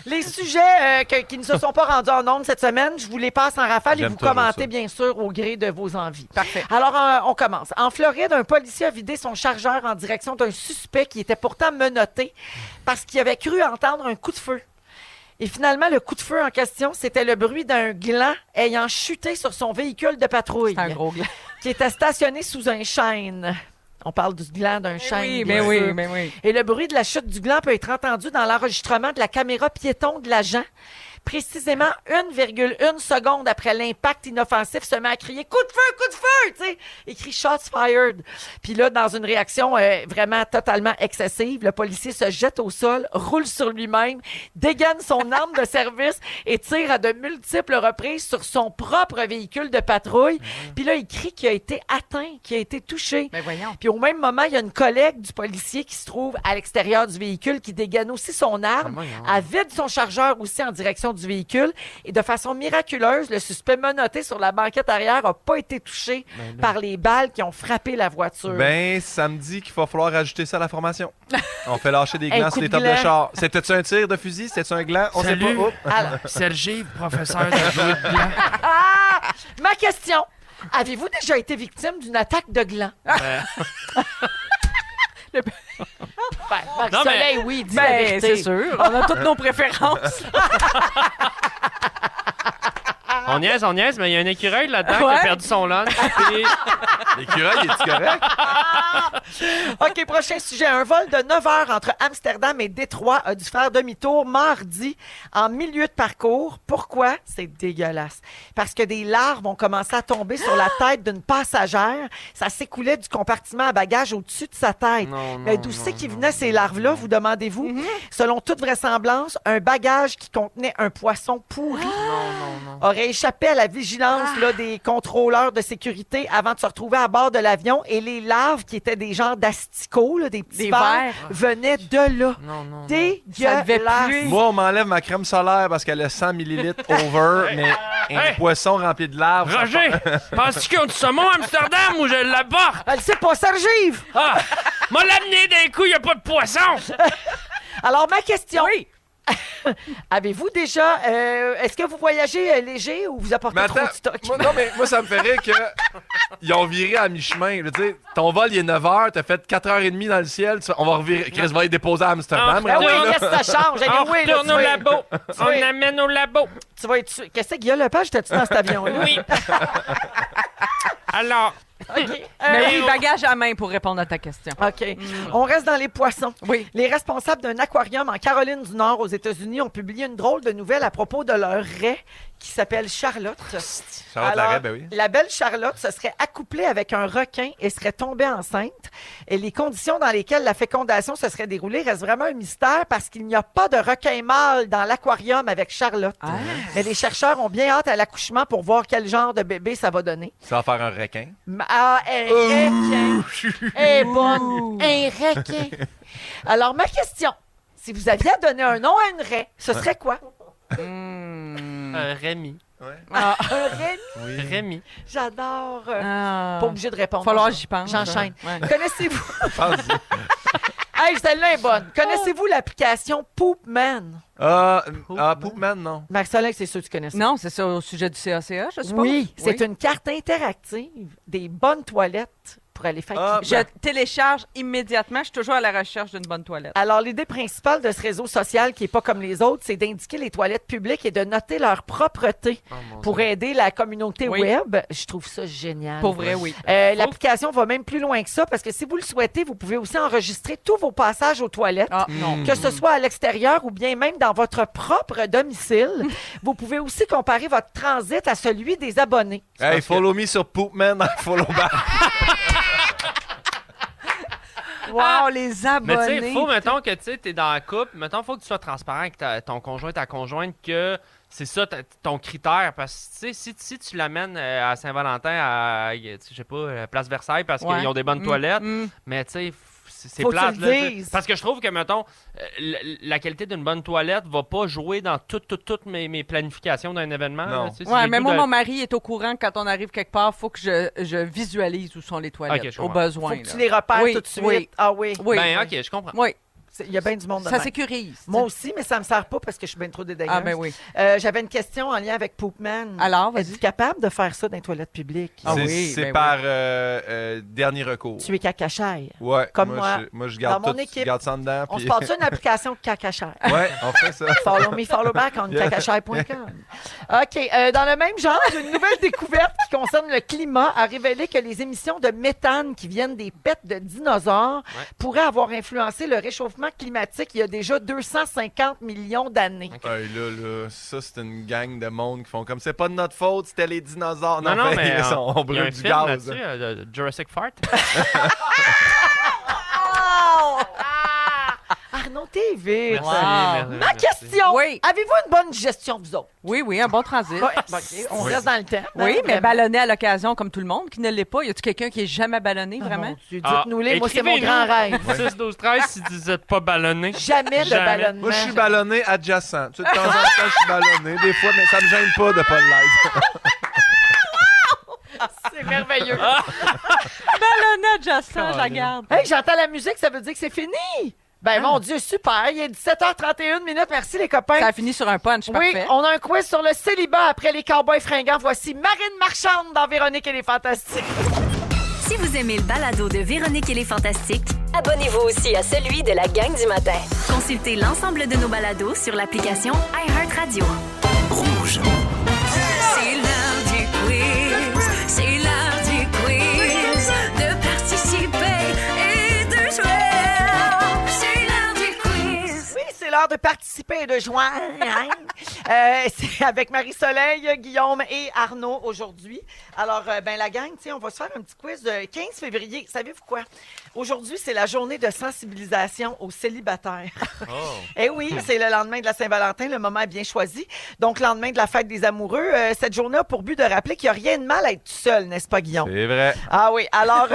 Les sujets qui ne se sont pas rendus en ondes cette semaine, je vous les passe en rafale et vous commentez, bien sûr, au gré de vos envies. Parfait. Alors, on commence. En Floride, un policier a vidé son chargeur en direction d'un suspect qui était pourtant menotté parce qu'il avait cru entendre un coup de feu. Et finalement, le coup de feu en question, c'était le bruit d'un gland ayant chuté sur son véhicule de patrouille. C'est un gros gland. Qui était stationné sous un chêne. On parle du gland d'un chêne. Oui. Et le bruit de la chute du gland peut être entendu dans l'enregistrement de la caméra piéton de l'agent. Précisément 1,1 seconde après l'impact inoffensif, se met à crier « Coup de feu! » tu sais, écrit « Shots fired ». Puis là, dans une réaction vraiment totalement excessive, le policier se jette au sol, roule sur lui-même, dégaine son arme de service et tire à de multiples reprises sur son propre véhicule de patrouille. Puis là, il crie qu'il a été atteint, qu'il a été touché. Ben voyons. Puis au même moment, il y a une collègue du policier qui se trouve à l'extérieur du véhicule qui dégaine aussi son arme. Elle vide son chargeur aussi en direction du véhicule. Et de façon miraculeuse, le suspect menotté sur la banquette arrière n'a pas été touché par les balles qui ont frappé la voiture. Ben, ça me dit qu'il va falloir ajouter ça à la formation. On fait lâcher des glands sur les tops de char. C'était-tu un tir de fusil? C'était-tu un gland? On sait pas. Sergi, professeur de jouer de gland. Ma question. Avez-vous déjà été victime d'une attaque de gland? Marie-Soleil, oui, dis la vérité. C'est sûr. On a toutes nos préférences. On niaise, mais il y a un écureuil là-dedans qui a perdu son lunch. L'écureuil, est-tu correct? OK, prochain sujet. Un vol de 9 heures entre Amsterdam et Détroit a dû faire demi-tour mardi en milieu de parcours. Pourquoi? C'est dégueulasse. Parce que des larves ont commencé à tomber sur la tête d'une passagère. Ça s'écoulait du compartiment à bagages au-dessus de sa tête. Mais d'où c'est qu'ils venaient ces larves-là, vous demandez-vous? Selon toute vraisemblance, un bagage qui contenait un poisson pourri aurait échappé à la vigilance des contrôleurs de sécurité avant de se retrouver à bord de l'avion. Et les larves, qui étaient des genres d'asticots, des petits vers, venaient de là. Dégueulasse. Moi, on m'enlève ma crème solaire parce qu'elle a 100 ml over, mais un poisson rempli de larves. Roger, penses-tu qu'ils ont du saumon à Amsterdam ou je l'apporte? Elle sait pas, Serge-Yves! M'a l'amené d'un coup, il n'y a pas de poisson! Alors, ma question... Oui. Avez-vous déjà... est-ce que vous voyagez léger ou vous apportez trop de stock? Moi, ça me fait rire qu'ils ont viré à mi-chemin. Je veux dire, ton vol, il est 9h, t'as fait 4h30 dans le ciel, on va revirer. Chris va être déposé à Amsterdam. Oui, qu'est-ce que ça change? On retourne au labo. On amène au labo. Tu vas être... Qu'est-ce que Guillaume Lepage, t'as-tu dans cet avion-là? Oui. Alors... OK. Mais oui, bagage à main pour répondre à ta question. OK. On reste dans les poissons. Oui. Les responsables d'un aquarium en Caroline du Nord, aux États-Unis, ont publié une drôle de nouvelle à propos de leur raie qui s'appelle Charlotte. Charlotte la raie, ben oui. La belle Charlotte se serait accouplée avec un requin et serait tombée enceinte. Et les conditions dans lesquelles la fécondation se serait déroulée restent vraiment un mystère parce qu'il n'y a pas de requin mâle dans l'aquarium avec Charlotte. Mais les chercheurs ont bien hâte à l'accouchement pour voir quel genre de bébé ça va donner. Ça va faire un requin. Un requin. Eh bonne. Un requin. Alors, ma question, si vous aviez à donner un nom à une raie, ce serait quoi? Rémi. Ouais. Un Rémi? Oui. Rémi. J'adore. Pas obligé de répondre. Falloir que j'y pense. J'enchaîne. Ouais. Connaissez-vous... Hey, celle-là est bonne. Connaissez-vous l'application Poopman? Poopman, non. Marc-Soleil, c'est sûr que tu connais ça. Non, c'est ça au sujet du CACA, je suppose? Oui, c'est une carte interactive des bonnes toilettes pour aller faire Je télécharge immédiatement. Je suis toujours à la recherche d'une bonne toilette. Alors, l'idée principale de ce réseau social, qui n'est pas comme les autres, c'est d'indiquer les toilettes publiques et de noter leur propreté pour aider la communauté web. Je trouve ça génial. Pour vrai, oui. L'application va même plus loin que ça, parce que si vous le souhaitez, vous pouvez aussi enregistrer tous vos passages aux toilettes, que ce soit à l'extérieur ou bien même dans votre propre domicile. Vous pouvez aussi comparer votre transit à celui des abonnés. Hey, follow me sur Poopman, follow back. Wow, les abonnés! Mais tu sais, faut, mettons, que tu es dans la couple, mettons, faut que tu sois transparent avec ton conjoint, ta conjointe, que c'est ça ton critère. Parce que, tu sais, si tu l'amènes à Saint-Valentin, à, je sais pas, Place Versailles, parce qu'ils ont des bonnes toilettes, mais tu sais, c'est plate. Parce que je trouve que, mettons, la qualité d'une bonne toilette va pas jouer dans toutes mes planifications d'un événement. Non. Là, tu sais, ouais, mais moi, mon mari est au courant que quand on arrive quelque part, il faut que je visualise où sont les toilettes, au besoin. Faut que tu les repères tout de suite. Oui. Ah oui. Ben, OK, je comprends. Oui. Il y a bien du monde de Ça même. sécurise. Moi aussi, mais ça me sert pas parce que je suis bien trop dédaigneuse. Ah, ben oui. J'avais une question en lien avec Poopman. Alors, vas-y. Êtes-vous capable de faire ça dans les toilettes publiques? C'est par dernier recours. Tu es cacachaire. Ouais. Comme moi. Moi, je garde dans mon tout, équipe, je garde ça dedans. On se passe une application cacachaire. Ouais, on fait ça. Follow me, follow back on cacachaire.com. OK. Dans le même genre, une nouvelle découverte qui concerne le climat a révélé que les émissions de méthane qui viennent des pets de dinosaures pourraient avoir influencé le réchauffement climatique il y a déjà 250 millions d'années. Okay. Là, ça, c'est une gang de monde qui font comme c'est pas de notre faute, c'était les dinosaures. Non, mais on brûle du gaz. Jurassic Fart. Arnaud, t'es vite. Merci, Ma question, Oui. avez-vous une bonne digestion, vous autres? Oui, un bon transit. Ouais, OK, on reste dans le temps. Oui, hein, mais vraiment. ballonner à l'occasion comme tout le monde qui ne l'est pas. Y a-tu quelqu'un qui est jamais ballonné, vraiment? Mon Dieu, dites-nous-les, moi, c'est mon écrivez-nous. grand rêve. 6, 12, 13 si vous n'êtes pas ballonné. Jamais de ballonnement. Moi, je suis ballonné adjacent. Tu sais, de temps en temps, je suis ballonné. Des fois, mais ça me gêne pas de pas l'être. C'est merveilleux. Ballonné adjacent, je la garde. Hey, j'entends la musique, ça veut dire que c'est fini. Ben, mon Dieu, super. Il est 17h31 minutes. Merci, les copains. Ça a fini sur un punch, Oui, parfait. on a un quiz sur le célibat après les cowboys fringants. Voici Marine Marchande dans Véronique et les Fantastiques. Si vous aimez le balado de Véronique et les Fantastiques, Abonnez-vous aussi à celui de la gang du matin. consultez l'ensemble de nos balados sur l'application iHeartRadio. Rouge. C'est l'heure du quiz. C'est l'heure du quiz. De participer et de jouer. C'est l'heure du quiz. Oui, c'est l'heure de participer et de joindre. C'est avec Marie-Soleil, Guillaume et Arnaud aujourd'hui. Alors, la gang, on va se faire un petit quiz de 15 février. Savez-vous quoi? Aujourd'hui, c'est la journée de sensibilisation aux célibataires. Eh oui, c'est le lendemain de la Saint-Valentin. Le moment est bien choisi. Donc, lendemain de la fête des amoureux. Cette journée a pour but de rappeler qu'il n'y a rien de mal à être tout seul, n'est-ce pas, Guillaume? C'est vrai. Ah oui, alors,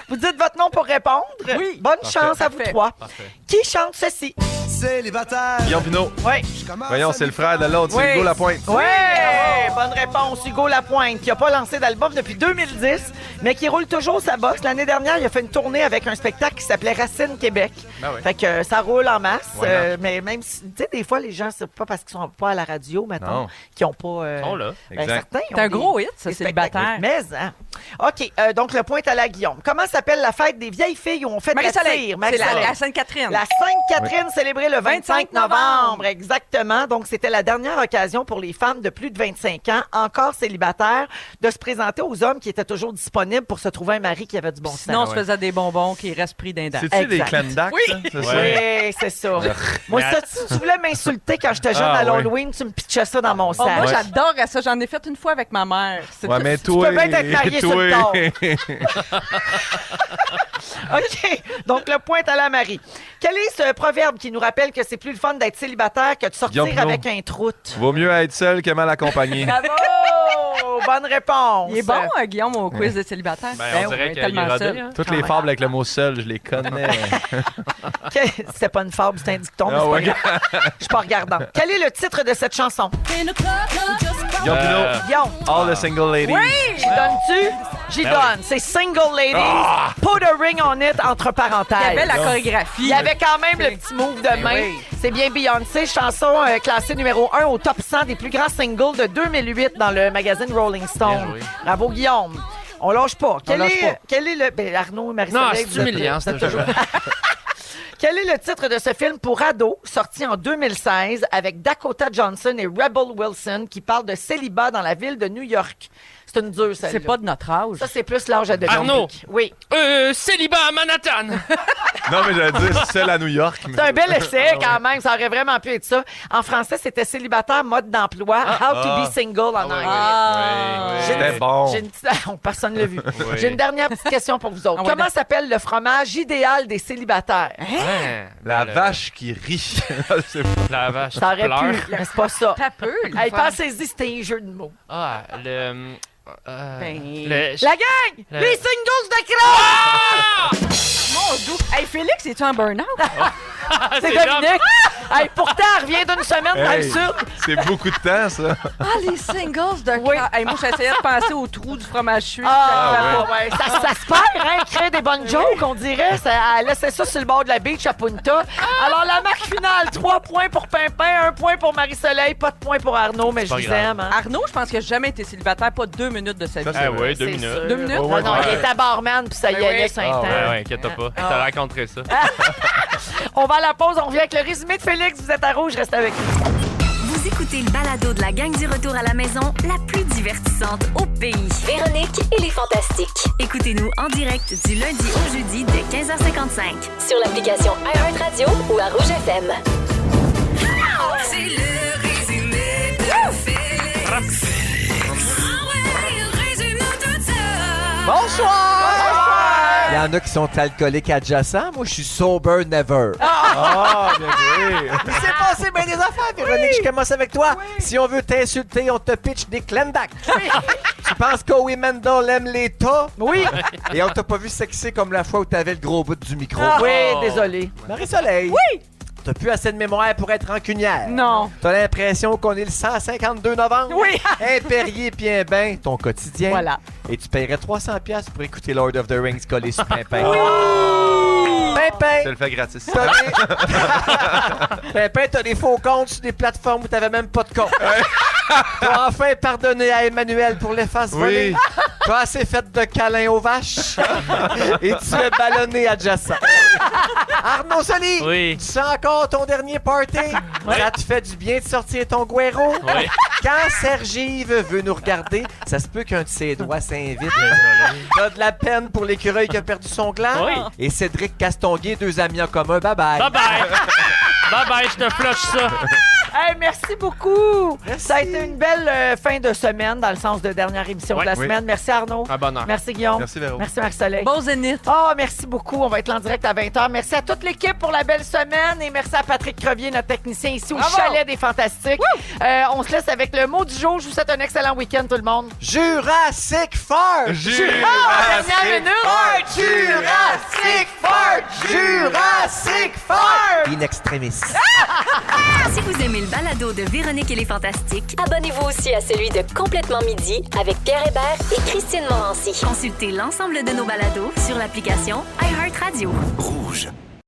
vous dites votre nom pour répondre. Oui. Bonne Parfait. chance à vous trois. Parfait. Qui chante ceci? Célibataire. Guillaume Pinot. Oui. Voyons, c'est le frère de l'autre. Oui. C'est Hugo Lapointe. Oui! Bonne réponse, Hugo Lapointe, qui n'a pas lancé d'album depuis 2010, mais qui roule toujours sa bosse. L'année dernière, il a fait une tournée avec un spectacle qui s'appelait Racine Québec. Ah oui. Fait que ça roule en masse. Voilà. Mais même si, tu sais, des fois, les gens, c'est pas parce qu'ils sont pas à la radio, mettons, Non. qui n'ont pas... Ils sont là. Exact. Certains C'est un ont gros hit, ça, des célibataire. spectacles. Mais, hein. OK, donc le point est à la Guillaume. Comment s'appelle la fête des vieilles filles où on fait de la Marie-Soleil. tire? C'est Marie-Soleil. la Sainte-Catherine. La Sainte-Catherine célébrée le 25 novembre. novembre. Exactement. Donc, c'était la dernière occasion pour les femmes de plus de 25 ans, encore célibataires, de se présenter aux hommes qui étaient toujours disponibles pour se trouver un mari qui avait du bon sens. Sinon, on se faisait des bonbons qui restent pris d'un dent. C'est-tu des Exact. clandacs, Oui. ça? C'est ça? Oui, c'est ça. Moi, ça, si tu voulais m'insulter quand j'étais jeune Ah, à ouais. l'Halloween, tu me pitchais ça dans mon Oh, sac. moi, Ouais. j'adore ça. J'en ai fait une fois avec ma mère. C'est Ouais, tout- mais Tu toi... peux bien être marié sur le toi- OK. Donc, le point est à la Marie. Quel est ce proverbe qui nous rappelle que c'est plus le fun d'être célibataire que de sortir Guillaume Pinot. avec un troute? Vaut mieux être seul que mal accompagné. Bravo! Bonne réponse. Il est bon, Guillaume, au quiz des célibataires. Ben, on dirait oui, qu'il tellement est rodé, seul. hein. Toutes les fables avec le mot seul, je les connais. C'était pas une fable, c'est un dicton, mais Ah c'est ouais. pas grave. Je suis pas regardant. Quel est le titre de cette chanson? Guillaume Pinot. Guillaume. All the single ladies. Oui! J'y donne-tu? J'y Ben donne. C'est Single Ladies. Put a ring on it, entre parenthèses. Il y avait la chorégraphie. Il y avait quand même le petit move de main. oui. C'est bien Beyoncé, chanson classée numéro 1 au top 100 des plus grands singles de 2008 dans le magazine Rolling Stone. Bien joué. Bravo, Guillaume. On lâche pas. lâche pas. Quel est le... Ben, Arnaud et Non, Marie-Soleil, c'est humiliant, vous êtes ce jeu. Quel est le titre de ce film pour ados, sorti en 2016, avec Dakota Johnson et Rebel Wilson, qui parle de célibat dans la ville de New York? C'est une dure, celle-là. C'est pas de notre âge. Ça, c'est plus l'âge à Arnaud. Oui. Célibat à Manhattan. Non, mais j'allais dire seul à New York. mais- C'est un bel essai quand même. Ça aurait vraiment pu être ça. En français, c'était célibataire, mode d'emploi. How to be single en anglais. Oui, J'ai- C'était bon. J'ai une petite- Oh, personne ne l'a vu. Oui. J'ai une dernière petite question pour vous autres. Ah ouais, Comment donc. s'appelle le fromage idéal des célibataires? Ouais, La le- vache qui rit. C'est pas- La vache Ça aurait pleure. pu, mais c'est pas ça. Ça peut. le Hey, faire. pensez-y, c'était un jeu de mots. Ah, le... Ben, La gang! Le- Les singles de Croix! Mon Dieu. Hey, Félix, es-tu en burn-out? C'est Dominique! Hey, pourtant, elle revient d'une semaine dans le Hey, sud. c'est beaucoup de temps, ça. Ah, les singles de Oui. Hey, moi, j'essayais de penser au trou du fromage suisse. Ah, ouais. Ça se perd, hein? Créer des bonnes jokes, on dirait. Ça, elle laissait ça sur le bord de la beach à Punta. Alors, la marque finale, 3 points pour Pimpin, 1 point pour Marie-Soleil, pas de point pour Arnaud, mais je pas vous grave. aime. Hein? Arnaud, je pense qu'il n'a jamais été célibataire, pas 2 minutes de sa vie. Ça, c'est Ah vrai. oui, 2 C'est minutes. sûr. 2 minutes? Ah non, il était barman, puis ça y Ben allait oui. 5 Ah ans. Ouais, ouais, inquiète pas. Je te raconterai ça. On va à la pause, on revient avec le résumé de Félix. Vous êtes à rouge, restez avec nous. Vous écoutez le balado de la gang du retour à la maison, la plus divertissante au pays. Véronique et les Fantastiques. Écoutez-nous en direct du lundi au jeudi dès 15h55. Sur l'application iHeartRadio ou à Rouge FM. C'est le résumé de Félix. Ah ouais, résume-nous tout ça. Bonsoir! Il y en a qui sont alcooliques adjacents. Moi, je suis sober never. Ah, bien joué. Il s'est passé bien des affaires, Véronique. Je commence avec toi. Si on veut t'insulter, on te pitch des clenbacks. Tu penses qu'Howie Mandel aime les tas? Oui. Et on t'a pas vu sexy comme la fois où t'avais le gros bout du micro. Oui, désolé. Marie-Soleil. Oui. T'as plus assez de mémoire pour être rancunière. Non. T'as l'impression qu'on est le 152 novembre. Oui. Un Perrier puis un bain, ton quotidien. Voilà. Et tu paierais 300$ pour écouter Lord of the Rings collé sur Pimpin. Oui. Pimpin. Je le fais gratis. Pimpin, t'as des faux comptes sur des plateformes où t'avais même pas de compte. T'as enfin pardonné à Emmanuel pour les faces volées. T'as assez fait de câlins aux vaches. Et tu es ballonné adjacent. Arnaud Soli, Oui. tu sens encore ton dernier party? Ça te fait du bien de sortir ton guéro? Oui. Quand Serge-Yves veut nous regarder, ça se peut qu'un de ses doigts s'invite. T'as de la peine pour l'écureuil qui a perdu son gland? Oui. Et Cédric Castonguay, 2 amis en commun. Bye-bye. Bye-bye. Bye-bye, je te flush ça. Hey, merci beaucoup. Merci. Ça a été une belle fin de semaine, dans le sens de dernière émission de la Oui. semaine. Merci Arnaud. À bonne heure. Merci Guillaume. Merci, Véro. Merci Marie-Soleil. Bon Zénith. Oh, merci beaucoup. On va être là en direct à 20h. Merci à toute l'équipe pour la belle semaine et merci à Patrick Crevier, notre technicien ici au Chalet des Fantastiques. On se laisse avec le mot du jour. Je vous souhaite un excellent week-end, tout le monde. Jurassic Fart! Dernière minute. Jurassic Fart! Jurassic Fart! In extremis. Si vous aimez le balado de Véronique et les Fantastiques, Abonnez-vous aussi à celui de Complètement Midi avec Pierre Hébert et Christine Morancy. consultez l'ensemble de nos balados sur l'application iHeartRadio. Rouge.